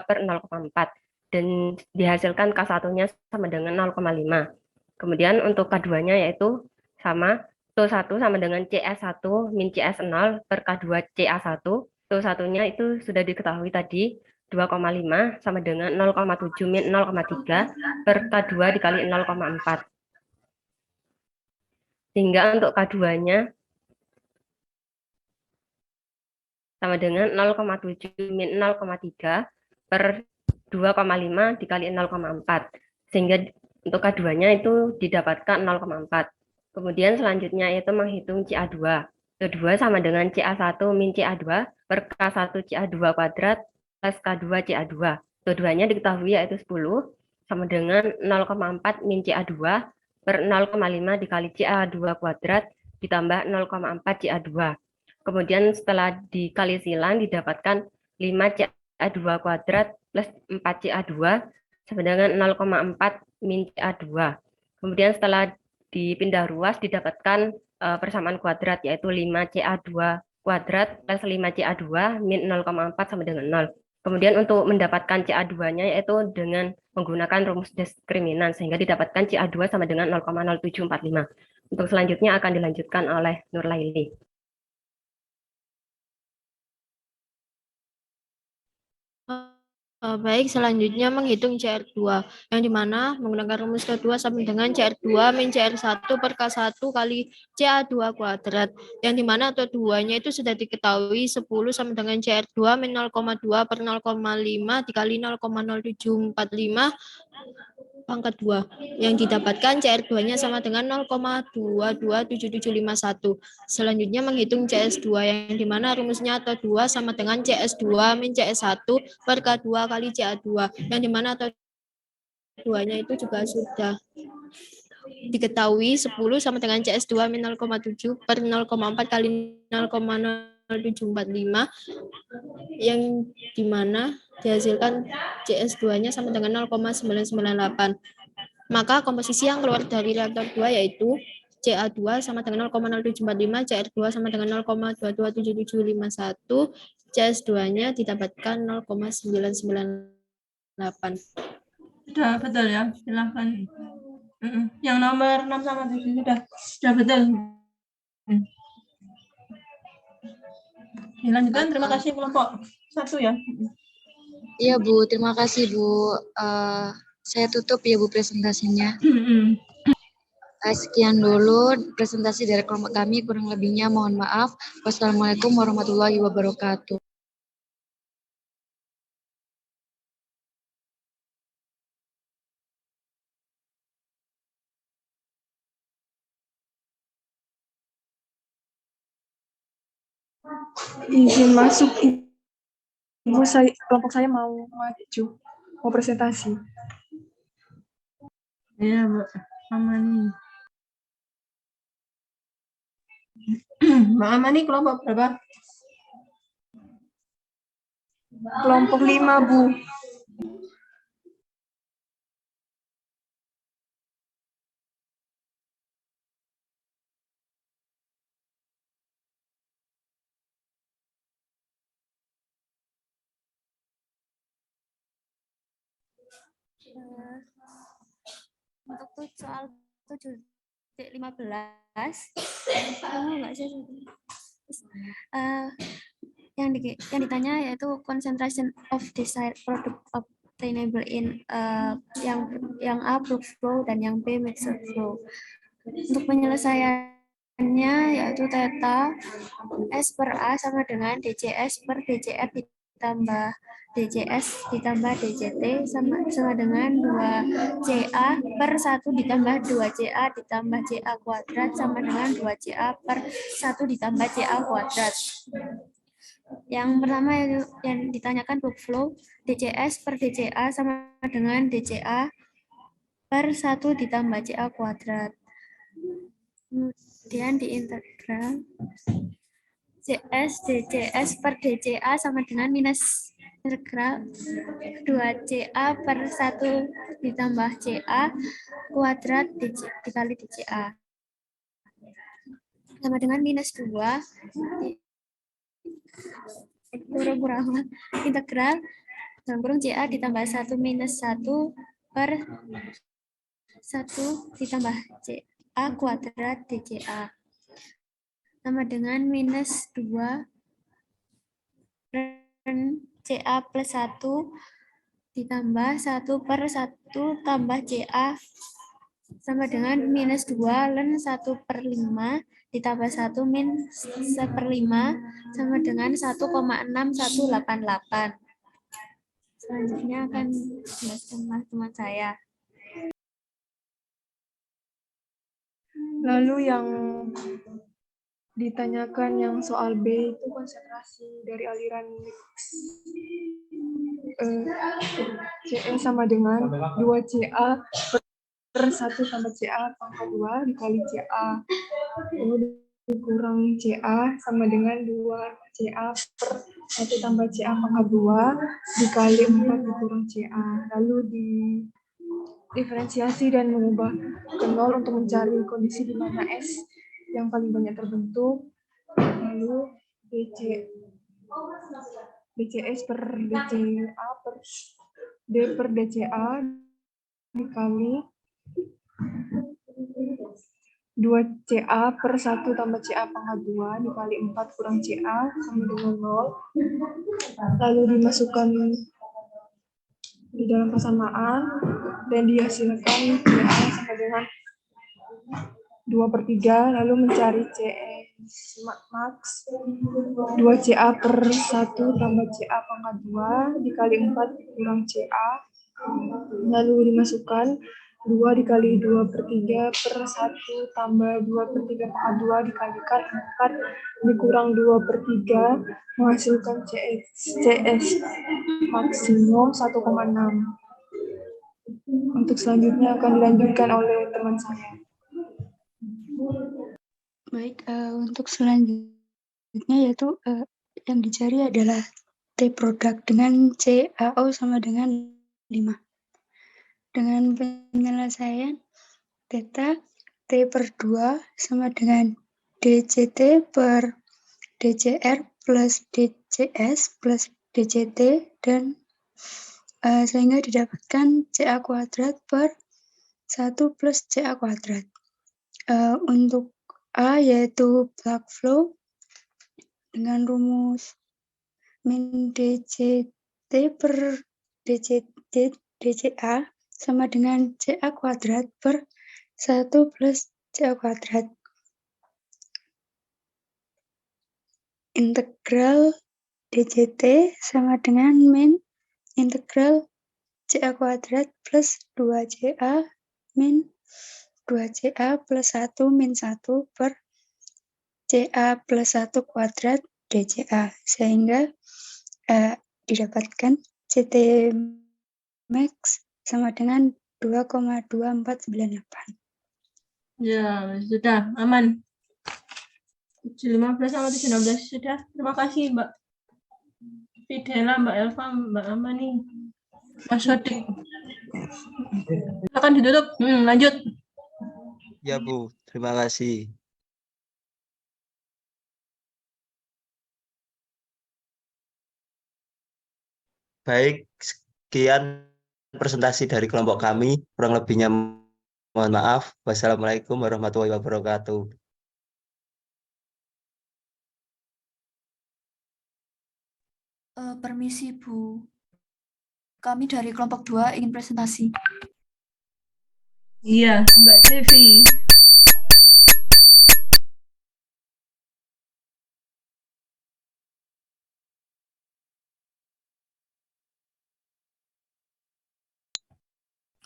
per 0,4 dan dihasilkan K1-nya sama dengan 0,5. Kemudian untuk K2-nya yaitu sama TO1 sama dengan CS1 min CS0 per K2 CA1. TO1-nya itu sudah diketahui tadi 2,5 sama dengan 0,7 min 0,3 per K2 dikali 0,4. Sehingga untuk K2-nya sama dengan 0,7 min 0,3 per 2,5 dikali 0,4. Sehingga untuk K2-nya itu didapatkan 0,4. Kemudian selanjutnya itu menghitung CA2. CA2 sama dengan CA1 min CA2 per K1 CA2 kuadrat plus K2 CA2. CA2-nya diketahui yaitu 10 sama dengan 0,4 min CA2 per 0,5 dikali CA2 kuadrat ditambah 0,4 CA2. Kemudian setelah dikali silang didapatkan 5 CA2 kuadrat plus 4 CA2 sama dengan 0,4 min CA2. Kemudian setelah dipindah ruas didapatkan persamaan kuadrat yaitu 5 CA2 kuadrat plus 5 CA2 min 0,4 sama dengan 0. Kemudian untuk mendapatkan CA2-nya yaitu dengan menggunakan rumus diskriminan sehingga didapatkan CA2 sama dengan 0,0745. Untuk selanjutnya akan dilanjutkan oleh Nurlaili. Baik, selanjutnya menghitung CR2, yang dimana menggunakan rumus kedua sama dengan CR2 min CR1 per K1 kali CA2 kuadrat, yang dimana T2-nya itu sudah diketahui 10 sama dengan CR2 min 0,2 per 0,5 dikali 0,0745 pangkat 2, yang didapatkan CR2-nya sama dengan 0,227751. Selanjutnya menghitung CS2, yang dimana rumusnya T2 sama dengan CS2 min CS1 per K2 kali CA2, yang dimana T2-nya itu juga sudah diketahui 10 sama dengan CS2 min 0,7 per 0,4 kali 0,0745, yang dimana dihasilkan CS2-nya sama dengan 0,998. Maka komposisi yang keluar dari reaktor 2 yaitu CA2 sama dengan 0,0745, CR2 sama dengan 0,227751, CS2-nya didapatkan 0,998. Sudah betul ya, silahkan. Yang nomor 6 sama 7 sudah betul. Dilanjutkan, terima kasih kelompok 1 ya. Iya Bu, terima kasih Bu. Saya tutup ya Bu presentasinya. Sekian dulu presentasi dari kelompok kami, kurang lebihnya mohon maaf. Wassalamualaikum warahmatullahi wabarakatuh. Izin masuk, Ibu, kelompok saya mau maju, mau presentasi. Iya, Bu. Amani. Mbak Amani kelompok berapa? Kelompok 5, Bu. Untuk soal 7.15 yang ditanya yaitu concentration of desired product obtainable in yang A bulk flow dan yang B mixed flow. Untuk penyelesaiannya yaitu theta S per A sama dengan DCS per DCF ditambah DCS ditambah DCT sama dengan 2CA per 1 ditambah 2CA ditambah CA kuadrat sama dengan 2CA per 1 ditambah CA kuadrat. Yang pertama yang ditanyakan bulk flow, DCS per DCA sama dengan DCA per 1 ditambah CA kuadrat. Kemudian diintegral CS DCS per DCA sama dengan minus integral 2CA per 1 ditambah CA kuadrat dikali DCA sama dengan minus 2 integral dalam kurung CA ditambah 1 minus 1 per 1 ditambah CA kuadrat DCA sama dengan minus 2 CA plus 1 ditambah 1 per 1 tambah CA sama dengan minus 2 ln 1 per 5 ditambah 1 min 1 per 5 sama dengan 1,6188. Selanjutnya akan dijelaskan teman saya. Lalu yang ditanyakan yang soal B itu konsentrasi dari aliran CE sama dengan 2CA per 1 tambah CA pangkat 2 dikali CA. Lalu dikurang CA sama dengan 2CA per 1 tambah CA pangkat 2 dikali 4 dikurang CA. Lalu diferensiasi dan mengubah ke 0 untuk mencari kondisi di mana S yang paling banyak terbentuk. Lalu DCS per DCA per D per DCA dikali 2CA per 1 tambah CA pangkat 2 dikali 4 kurang CA sama dengan 0. Lalu dimasukkan di dalam persamaan dan dihasilkan CA sama dengan 2/3, lalu mencari CS max 2CA per 1 tambah CA pangkat 2 dikali 4 kurang CA, lalu dimasukkan 2 dikali 2/3 per 1 tambah 2/3 pangkat 2 dikalikan 4 dikurang 2/3 menghasilkan CS maksimum 1,6. Untuk selanjutnya akan dilanjutkan oleh teman saya. Baik, untuk selanjutnya yaitu yang dicari adalah T produk dengan CAO sama dengan 5. Dengan penyelesaian theta T per 2 sama dengan DCT per DCR plus DCS plus DCT dan sehingga didapatkan CA kuadrat per 1 plus CA kuadrat. Untuk A yaitu plug flow dengan rumus min DCT per DCA sama dengan CA kuadrat per 1 plus CA kuadrat. Integral DCT sama dengan min integral CA kuadrat plus 2CA min 2CA plus 1 min 1 per CA plus 1 kuadrat DCA, sehingga didapatkan CT max sama dengan 2,2498. Ya, sudah aman. 715 sama 716 sudah. Terima kasih Mbak Fidela, Mbak Elva, Mbak Amani, Mas Sodik. Akan ditutup. Lanjut. Ya Bu, terima kasih. Baik, sekian presentasi dari kelompok kami. Kurang lebihnya mohon maaf. Wassalamualaikum warahmatullahi wabarakatuh. Permisi Bu, kami dari kelompok 2 ingin presentasi. Iya, Mbak Devi.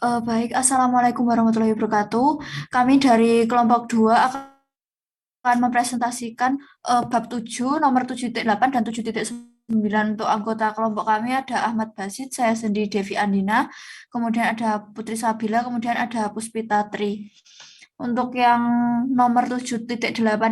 Baik, Assalamualaikum warahmatullahi wabarakatuh. Kami dari kelompok 2 akan mempresentasikan bab 7, nomor 7.8 dan 7.9. Untuk anggota kelompok kami ada Ahmad Basit, saya sendiri Devi Andina, kemudian ada Putri Sabila, kemudian ada Puspita Tri. Untuk yang nomor 7.8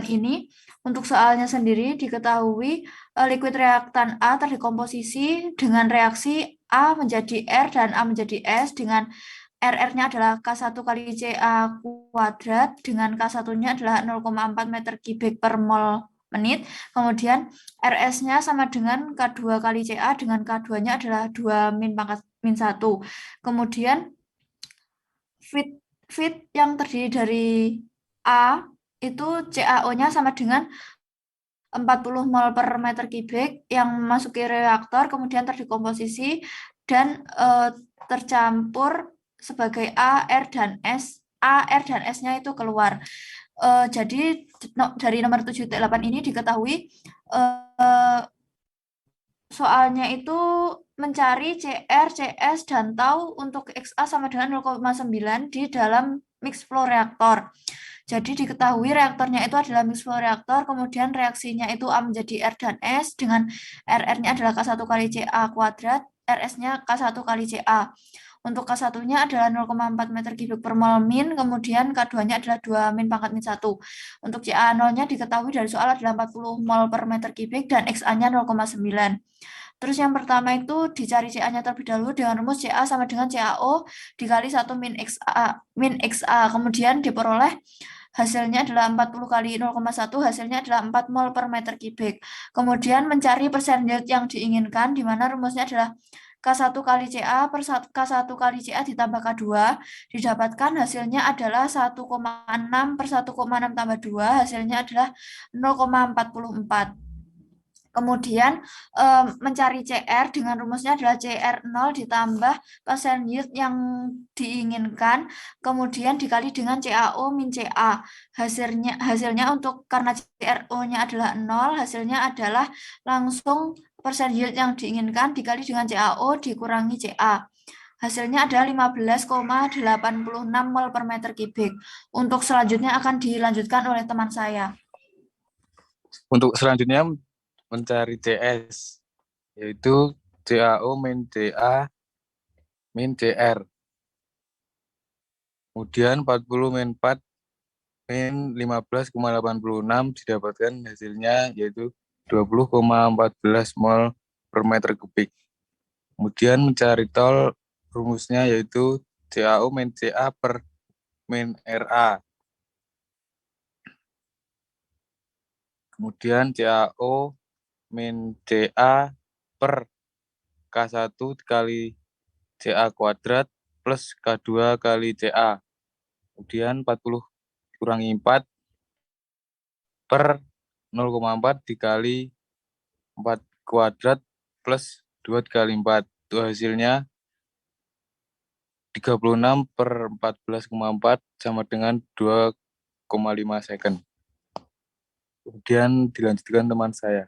ini, untuk soalnya sendiri diketahui liquid reaktan A terdekomposisi dengan reaksi A menjadi R dan A menjadi S dengan RR-nya adalah K1 kali CA kuadrat dengan K1-nya adalah 0,4 meter kubik per mol menit. Kemudian RS-nya sama dengan K2 kali CA dengan K2-nya adalah 2 min pangkat min 1. Kemudian feed yang terdiri dari A itu CaO-nya sama dengan 40 mol per meter kubik yang memasuki reaktor, kemudian terdekomposisi dan tercampur sebagai A, R, dan S. A, R, dan S-nya itu keluar. Jadi dari nomor 7.8 ini diketahui soalnya itu mencari CR, CS, dan tau untuk XA sama dengan 0,9 di dalam mixed flow reaktor. Jadi diketahui reaktornya itu adalah mixed flow reaktor, kemudian reaksinya itu A menjadi R dan S dengan RR-nya adalah K1 kali CA kuadrat, RS-nya K1 kali CA. Untuk K1-nya adalah 0,4 meter kubik per mol min, kemudian K2-nya adalah 2 min pangkat min 1. Untuk CA0-nya diketahui dari soal adalah 40 mol per meter kubik dan XA-nya 0,9. Terus yang pertama itu dicari CA-nya terlebih dahulu dengan rumus CA sama dengan CaO dikali 1 min XA. Kemudian diperoleh hasilnya adalah 40 kali 0,1, hasilnya adalah 4 mol per meter kubik. Kemudian mencari persen yield yang diinginkan, di mana rumusnya adalah K1 kali CA per K1 kali CA ditambah K2, didapatkan hasilnya adalah 1,6 per 1,6 tambah 2, hasilnya adalah 0,44. Kemudian mencari CR dengan rumusnya adalah CR0 ditambah persen yield yang diinginkan, kemudian dikali dengan CAO min CA. Hasilnya untuk karena CRO-nya adalah 0, hasilnya adalah langsung persen yield yang diinginkan dikali dengan CAO dikurangi CA. Hasilnya adalah 15,86 mol per meter kubik. Untuk selanjutnya akan dilanjutkan oleh teman saya. Untuk selanjutnya mencari CS, yaitu CAO min CA min CR. Kemudian 40 min 4 min 15,86 didapatkan hasilnya yaitu 20,14 mol per meter kubik. Kemudian mencari tol, rumusnya yaitu CAO min CA per min RA. Kemudian CAO min CA per K1 kali CA kuadrat plus K2 kali CA. Kemudian 40 kurangi 4 per 0,4 dikali 4 kuadrat plus 2 dikali 4. Itu hasilnya 36 per 14,4 sama dengan 2,5 second. Kemudian dilanjutkan teman saya.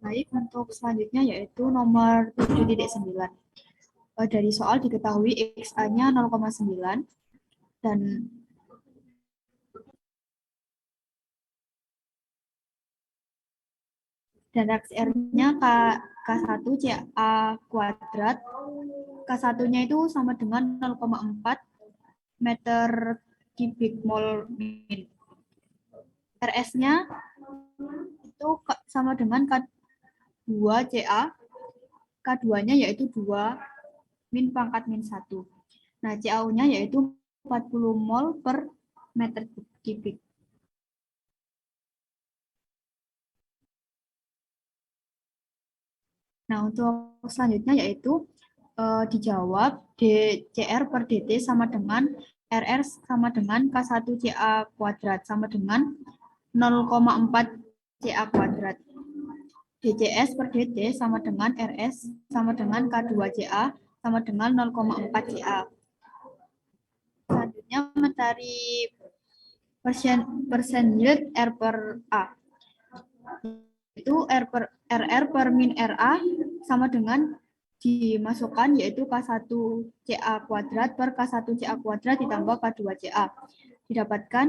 Baik, untuk selanjutnya yaitu nomor 7.9. Dari soal diketahui XA-nya 0,9 dan reaksi R-nya K1 CA kuadrat. K1-nya itu sama dengan 0,4 meter kubik mol min. RS-nya itu sama dengan K2 CA. K2-nya yaitu 2 min pangkat min 1. Nah, CAO-nya yaitu 40 mol per meter kubik. Nah, untuk selanjutnya yaitu dijawab DCR per DT sama dengan RR sama dengan K1 CA kuadrat sama dengan 0,4 CA kuadrat. DCS per DT sama dengan RS sama dengan K2 CA sama dengan 0,4 CA. Selanjutnya mencari persen yield R per A. Itu RR per min RA sama dengan dimasukkan yaitu K1 CA kuadrat per K1 CA kuadrat ditambah K2 CA. Didapatkan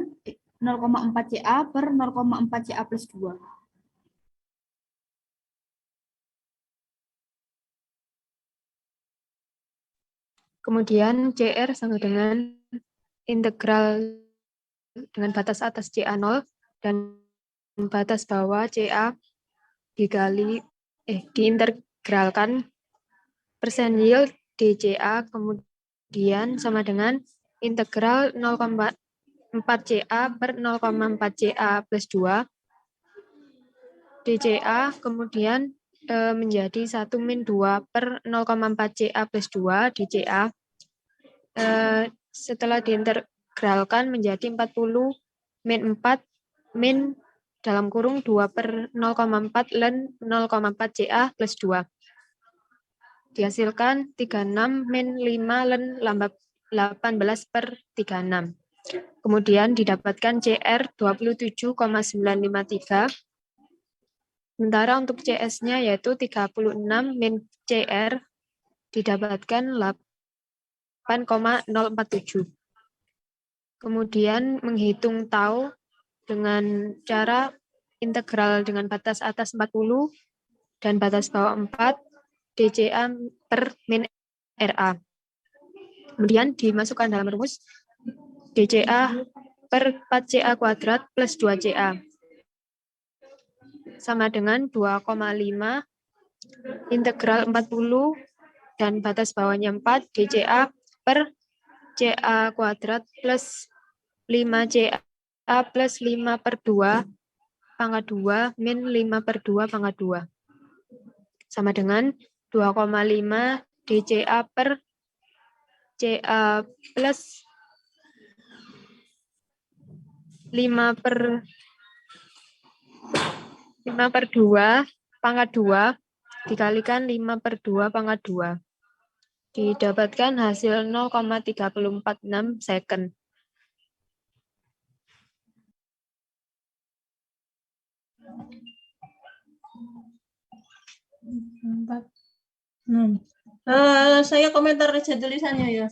0,4 CA per 0,4 CA plus 2. Kemudian CR sama dengan integral dengan batas atas CA0 dan batas bawah CA diintegralkan persen yield DCA kemudian sama dengan integral 0,4 CA per 0,4 CA plus 2 DCA kemudian menjadi 1 min 2 per 0,4 CA plus 2 DCA. Setelah diintegralkan menjadi 40 min 4 min dalam kurung 2 per 0,4 len 0,4 CA plus 2. Dihasilkan 36 min 5 len 18 per 36. Kemudian didapatkan CR 27,953. Sementara untuk CS-nya yaitu 36 min CR didapatkan 8,047. Kemudian menghitung tau dengan cara integral dengan batas atas 40 dan batas bawah 4 DCA per min RA. Kemudian dimasukkan dalam rumus DCA per 4CA kuadrat plus 2CA sama dengan 2,5 integral 40 dan batas bawahnya 4 DCA per CA kuadrat plus 5CA plus 5/2 pangkat 2 min 5/2 pangkat 2. Sama dengan 2,5 DCA per CA plus 5/2 pangkat 2 dikalikan 5/2 pangkat 2. Didapatkan hasil 0,346 second. Saya komentar aja tulisannya ya.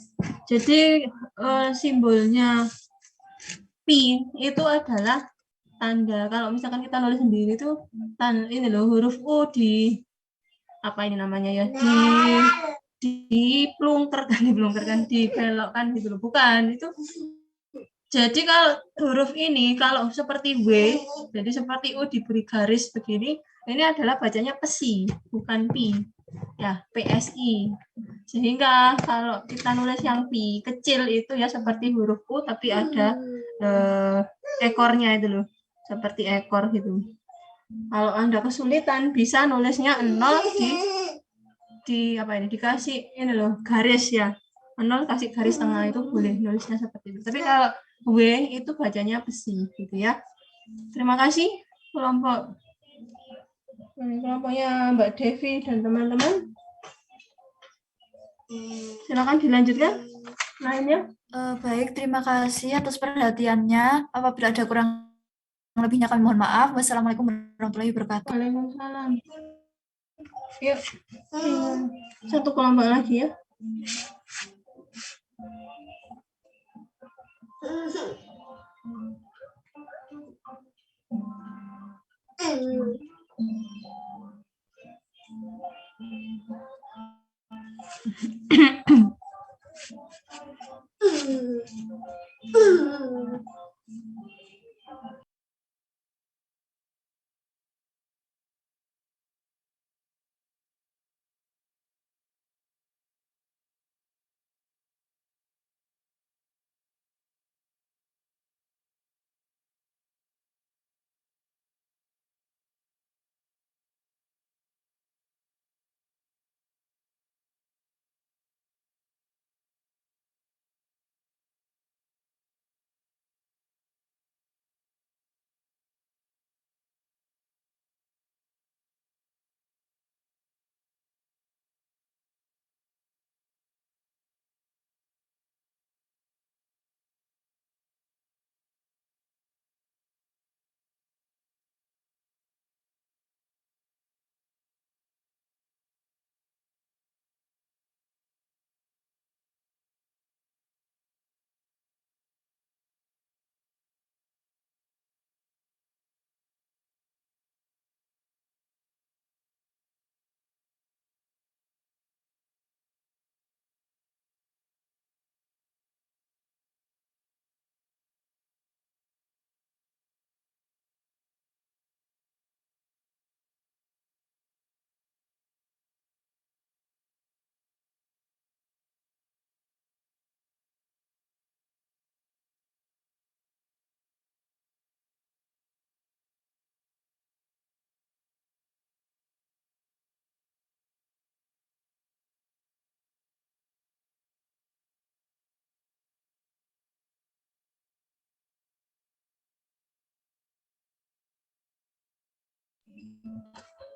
Jadi simbolnya pi itu adalah tanda. Kalau misalkan kita nulis sendiri itu ini loh huruf U di apa ini namanya ya dibelokkan gitu loh. Bukan itu. Jadi kalau huruf ini kalau seperti W, jadi seperti U diberi garis begini, ini adalah bacanya pesi, bukan pi. Ya, PSI. Sehingga kalau kita nulis yang pi kecil itu ya seperti huruf U tapi ada ekornya itu loh. Seperti ekor gitu. Kalau Anda kesulitan bisa nulisnya 0 di apa ini dikasih ini loh garis ya. 0 kasih garis tengah itu boleh nulisnya seperti itu. Tapi kalau W itu bacanya besi gitu ya. Terima kasih kelompoknya Mbak Devi dan teman-teman. Silakan dilanjutkan lainnya. Baik, terima kasih atas perhatiannya. Apabila ada kurang lebihnya kami mohon maaf. Wassalamualaikum warahmatullahi wabarakatuh. Waalaikumsalam. Yuk, satu kelompok lagi ya.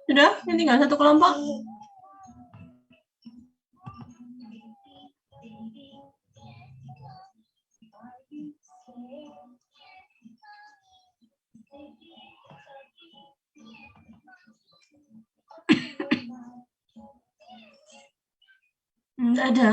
Sudah, ini tinggal satu kelompok. Enggak ada.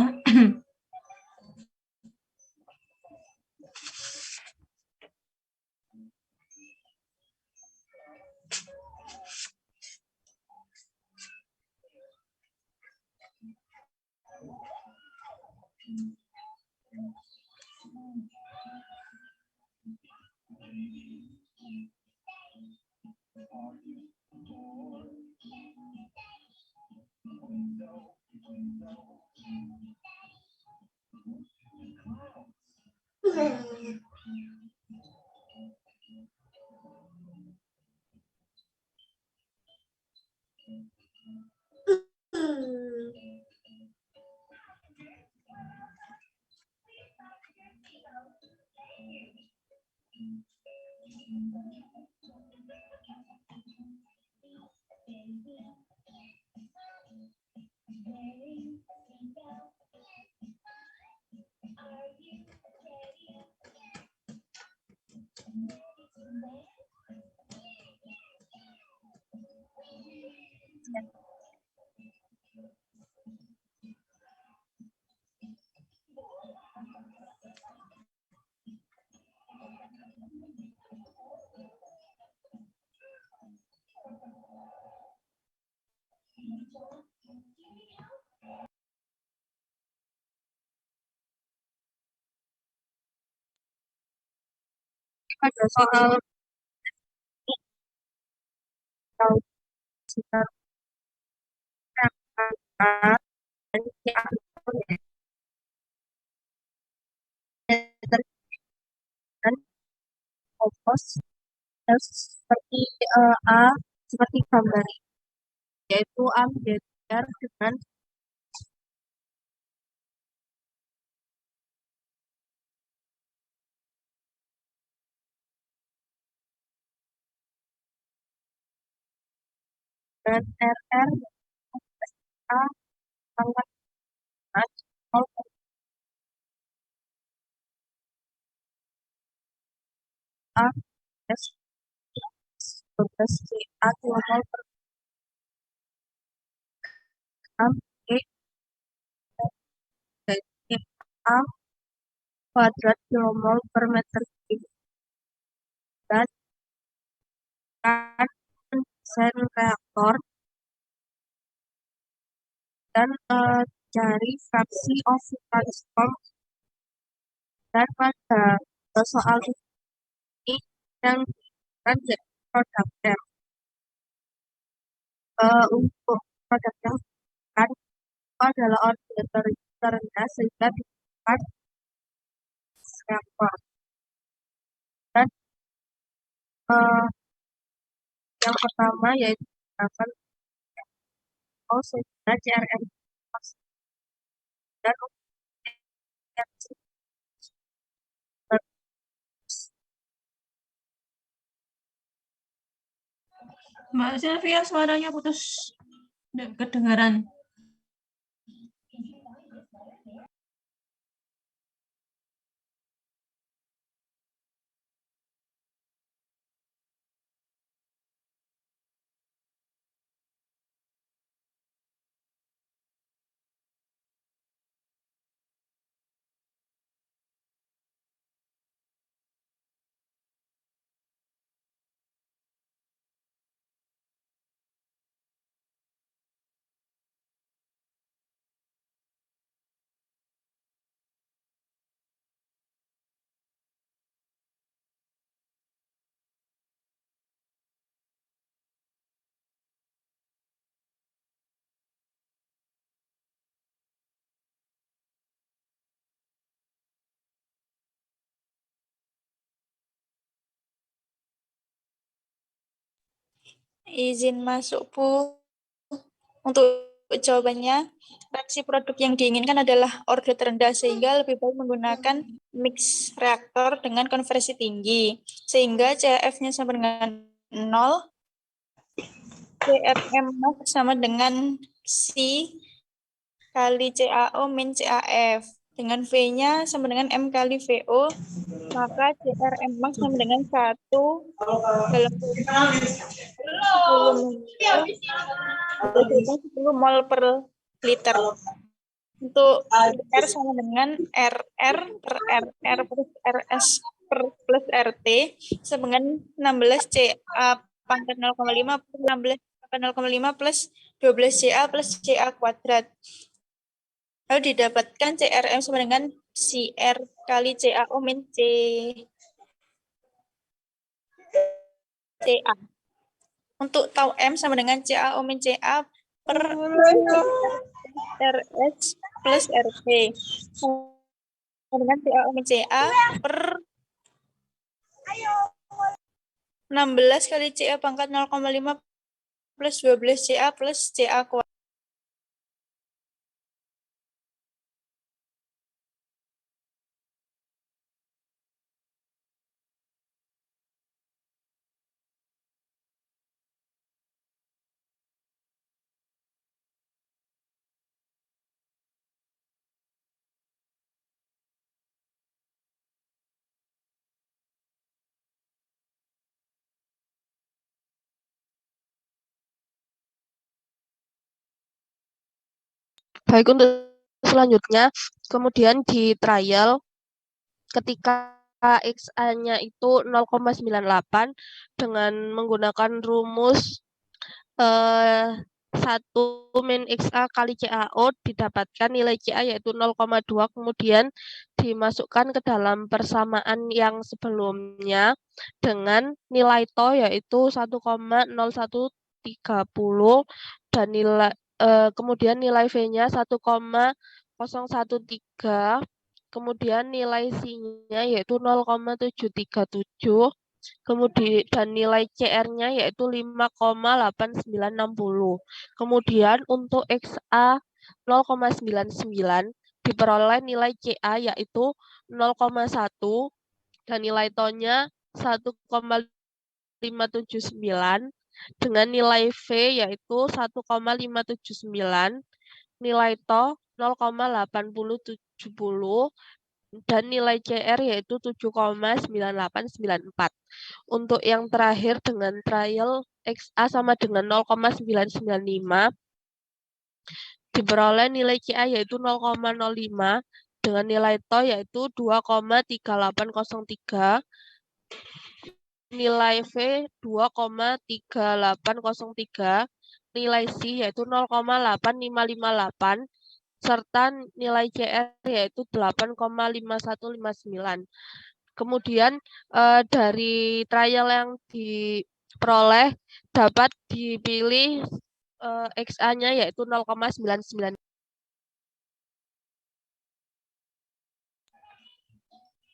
Pada soal sekitar kompos seperti A seperti gambar yaitu A menjadi R dengan dan RR A pangkat A S 12 C A 2 per A E jadi A kuadrat kilomol per meter kubik dan desain reaktor dan cari fraksi of Storm dan pada soal ini yang kan jadi produknya untuk produk yang kan adalah order terendah sehingga dibuat reaktor dan yang pertama yaitu akan sehingga CRM dan Mbak Sylvia, suaranya putus, nggak kedengaran. Izin masuk, Bu. Untuk jawabannya, reaksi produk yang diinginkan adalah order terendah, sehingga lebih baik menggunakan mix reaktor dengan konversi tinggi. Sehingga CF-nya sama dengan 0, CFM sama dengan C kali CaO min CaF. Dengan V-nya sama dengan M kali VO, maka CRM max sama dengan 1 dalam 10 mol per liter. Untuk R sama dengan RR per RR plus RS per plus RT sama dengan 16 CA pangkat 0,5 per 16 pangkat 0,5 plus 12 CA plus CA kuadrat. Lalu didapatkan CRM sama dengan CR kali CaO min CA. Untuk tau M sama dengan CaO min CA per RS plus RT. Sama dengan CaO min CA per 16 kali CA pangkat 0,5 plus 12 CA plus CA kuadrat. Baik, untuk selanjutnya, kemudian di trial ketika XA-nya itu 0,98 dengan menggunakan rumus 1 min XA kali CAO didapatkan nilai CA yaitu 0,2, kemudian dimasukkan ke dalam persamaan yang sebelumnya dengan nilai TO yaitu 1,0130 dan kemudian nilai V-nya 1,013, kemudian nilai C-nya yaitu 0,737, kemudian dan nilai CR-nya yaitu 5,8960. Kemudian untuk XA 0,99 diperoleh nilai CA yaitu 0,1 dan nilai TO-nya 1,579 dengan nilai V yaitu 1,579, nilai TO 0,8070 dan nilai CR yaitu 7,9894. Untuk yang terakhir dengan trial XA sama dengan 0,995 diperoleh nilai CA yaitu 0,05 dengan nilai TO yaitu 2,3803, nilai V 2,3803, nilai C yaitu 0,8558 serta nilai CR yaitu 8,5159. Kemudian dari trial yang diperoleh dapat dipilih XA-nya yaitu 0,99.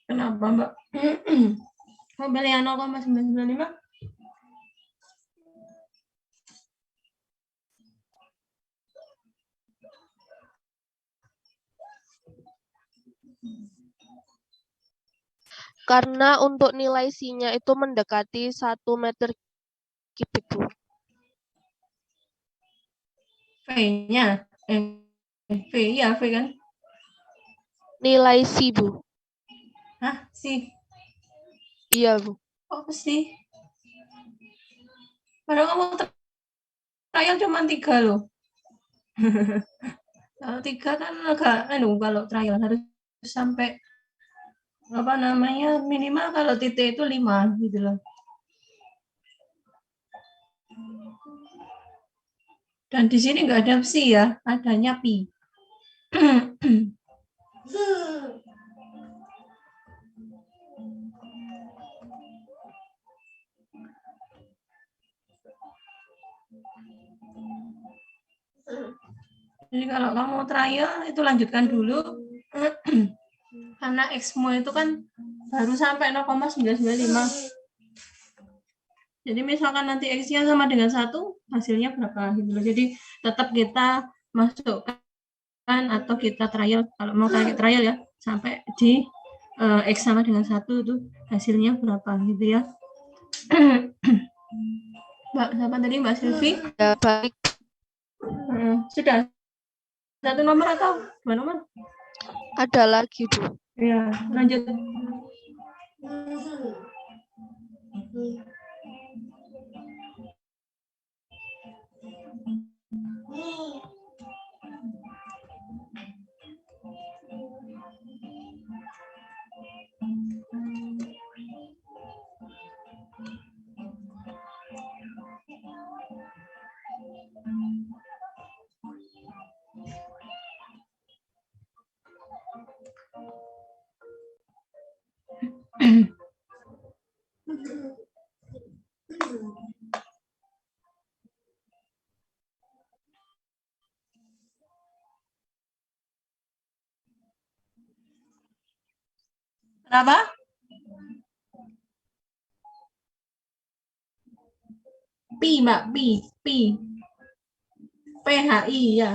Kenapa, Mbak? Mau pilih yang 0,995? Karena untuk nilai C-nya itu mendekati 1 meter kubik, Bu. V-nya? V, ya V kan? Nilai C, Bu. Hah? C? Iya, Bu. Apa sih? Padahal kamu trial cuma 3 loh. Kalau 3 kan agak, kalau trial harus sampai apa namanya, minimal kalau titik itu 5 gitu loh. Dan di sini nggak ada psi ya, adanya pi. Jadi kalau kamu trial itu lanjutkan dulu. Karena X-mu itu kan baru sampai 0,995. Jadi misalkan nanti X-nya sama dengan 1, hasilnya berapa gitu loh. Jadi tetap kita masukkan atau kita trial, kalau mau trial ya, sampai di X sama dengan 1 itu hasilnya berapa gitu ya. Mbak, siapa tadi, Mbak Silvi? Ya, baik. Sudah 1 nomor atau 2 nomor? Ada lagi, Bu. Ya, lanjut. Kenapa? Pi, Mbak, pi. PHI ya.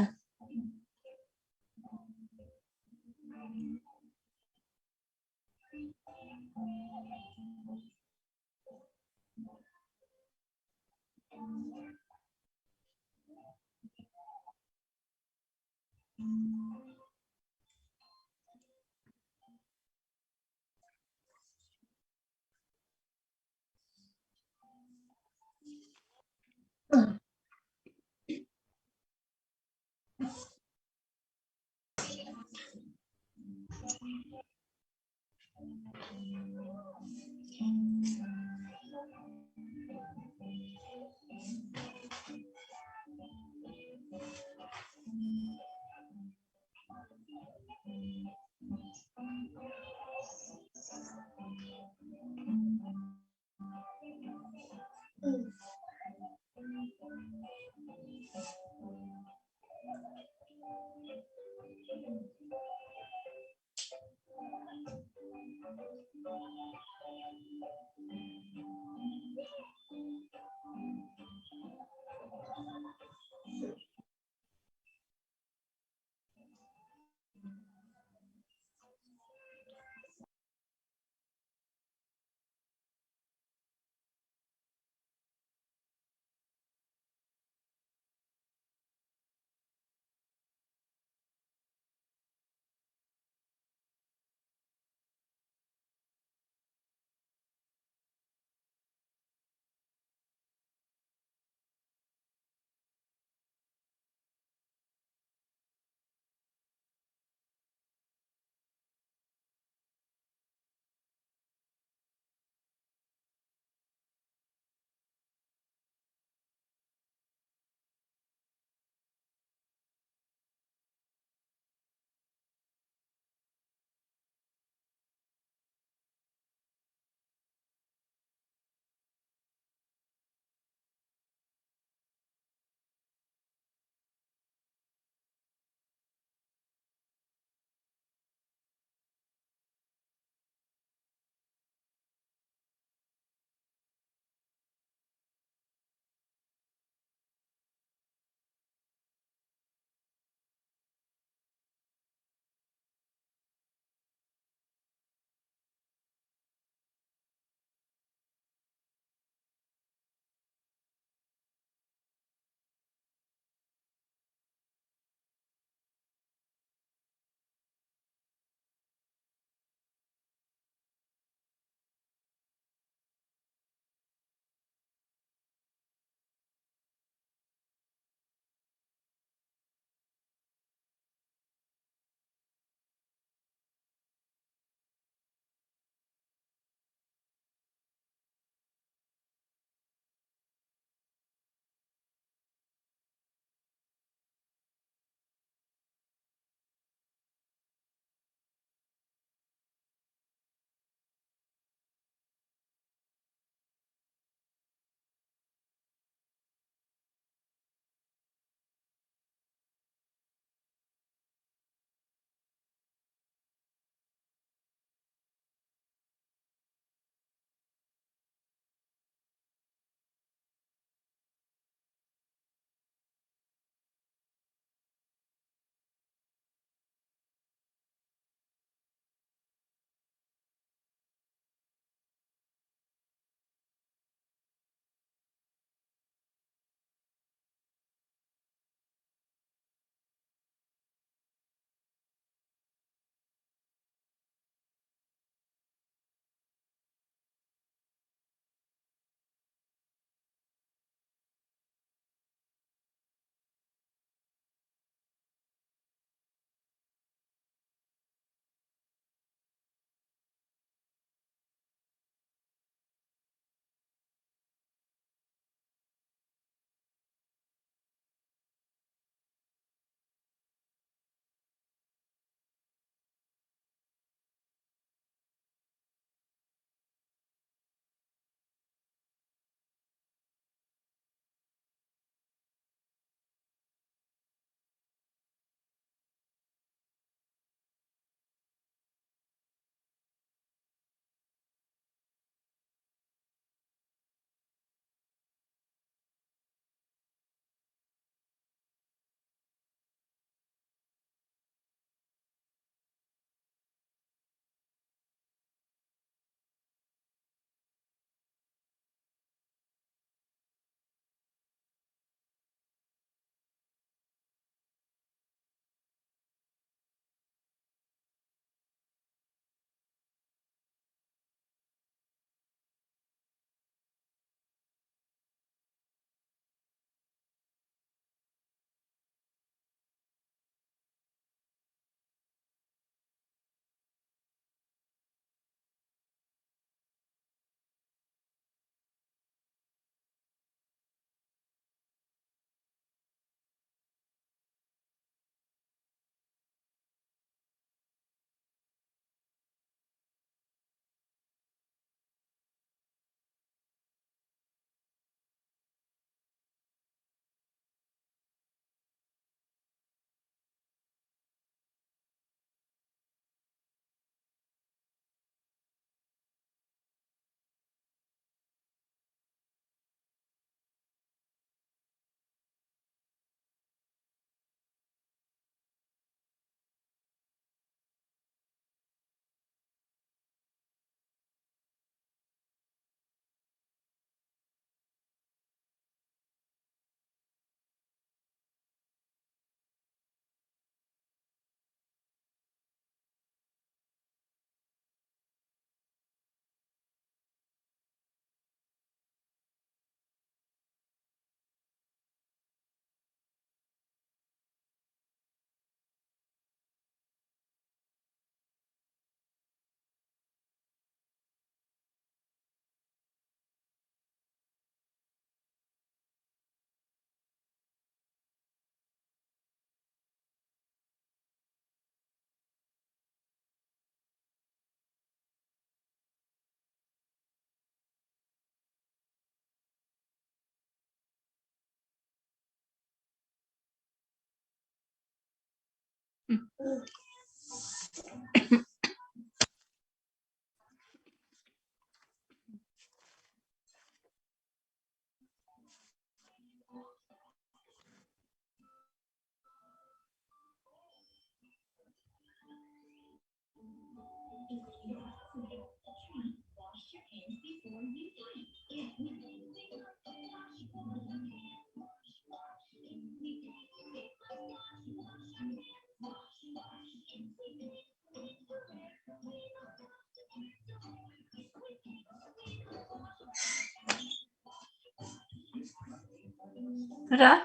Sudah?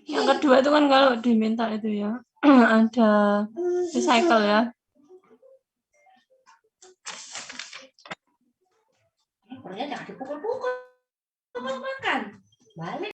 Yang kedua itu kan kalau diminta itu ya, ada recycle ya. Ekornya jangan dipukul-pukul. Makan. Balik.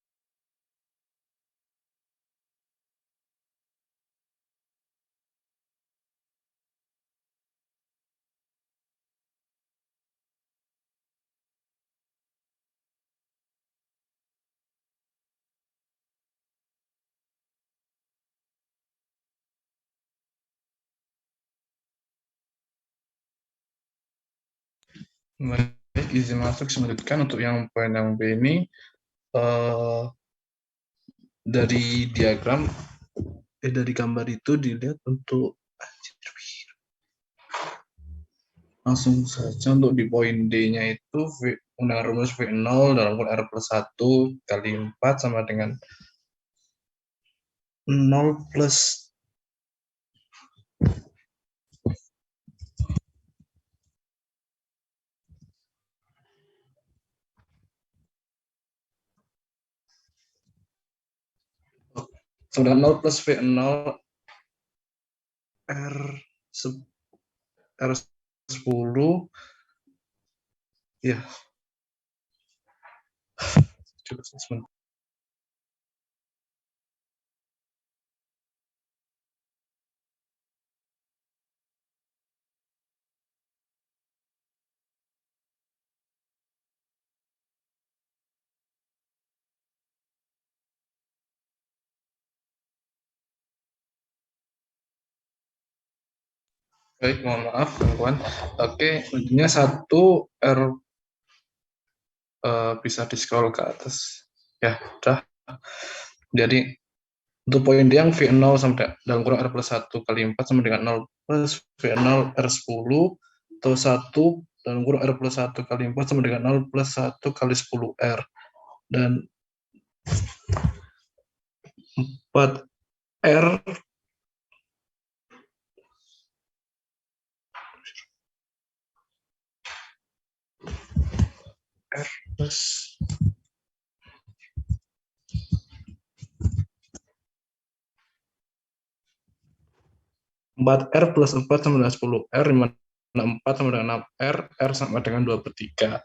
Baik, izin masuk sebutkan untuk yang poin yang B ini dari diagram dari gambar itu dilihat untuk langsung saja untuk di poin D-nya itu undang rumus V0 dalam kurung R plus 1 kali 4 sama dengan 0 plus sama dengan 0 plus V0 R10 ya. Coba sebentar. Baik, mohon maaf kawan-kawan. Oke, intinya 1 R bisa di scroll ke atas. Ya, udah. Jadi untuk poin D yang V0 sampai dalam kurung R plus 1 kali 4 sama dengan 0 plus V0 R10 atau 1 dalam kurung R plus 1 kali 4 sama dengan 0 plus 1 kali 10 R. Dan 4 R plus 4R plus 4 sama dengan 10R, di mana 4 sama dengan 6R, R sama dengan 2/3.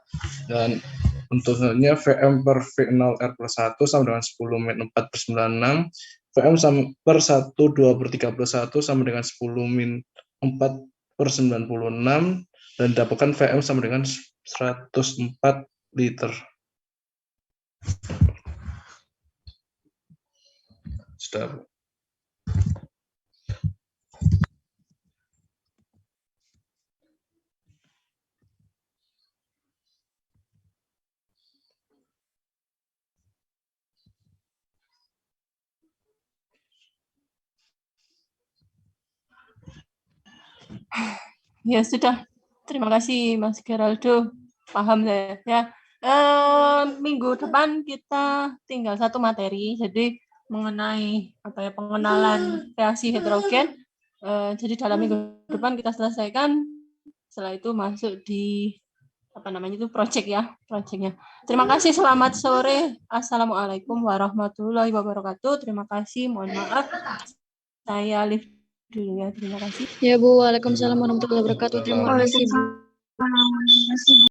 Dan tentunya VM per V0 R plus 1 sama dengan 10 min 4 per 96, VM sama per 1 2/3 plus 1 sama dengan 10 min 4 per 96, dan didapatkan VM sama dengan 104 liter. Sudah, Bu. Ya sudah, terima kasih Mas Geraldo, paham saya ya. Minggu depan kita tinggal satu materi, jadi mengenai apa ya, pengenalan reaksi heterogen. Jadi dalam minggu depan kita selesaikan, setelah itu masuk di apa namanya itu project ya, projectnya. Terima kasih, selamat sore, assalamualaikum warahmatullahi wabarakatuh. Terima kasih, mohon maaf, saya live dulu ya, terima kasih. Ya Bu, Waalaikumsalam warahmatullahi wabarakatuh. Terima kasih Bu.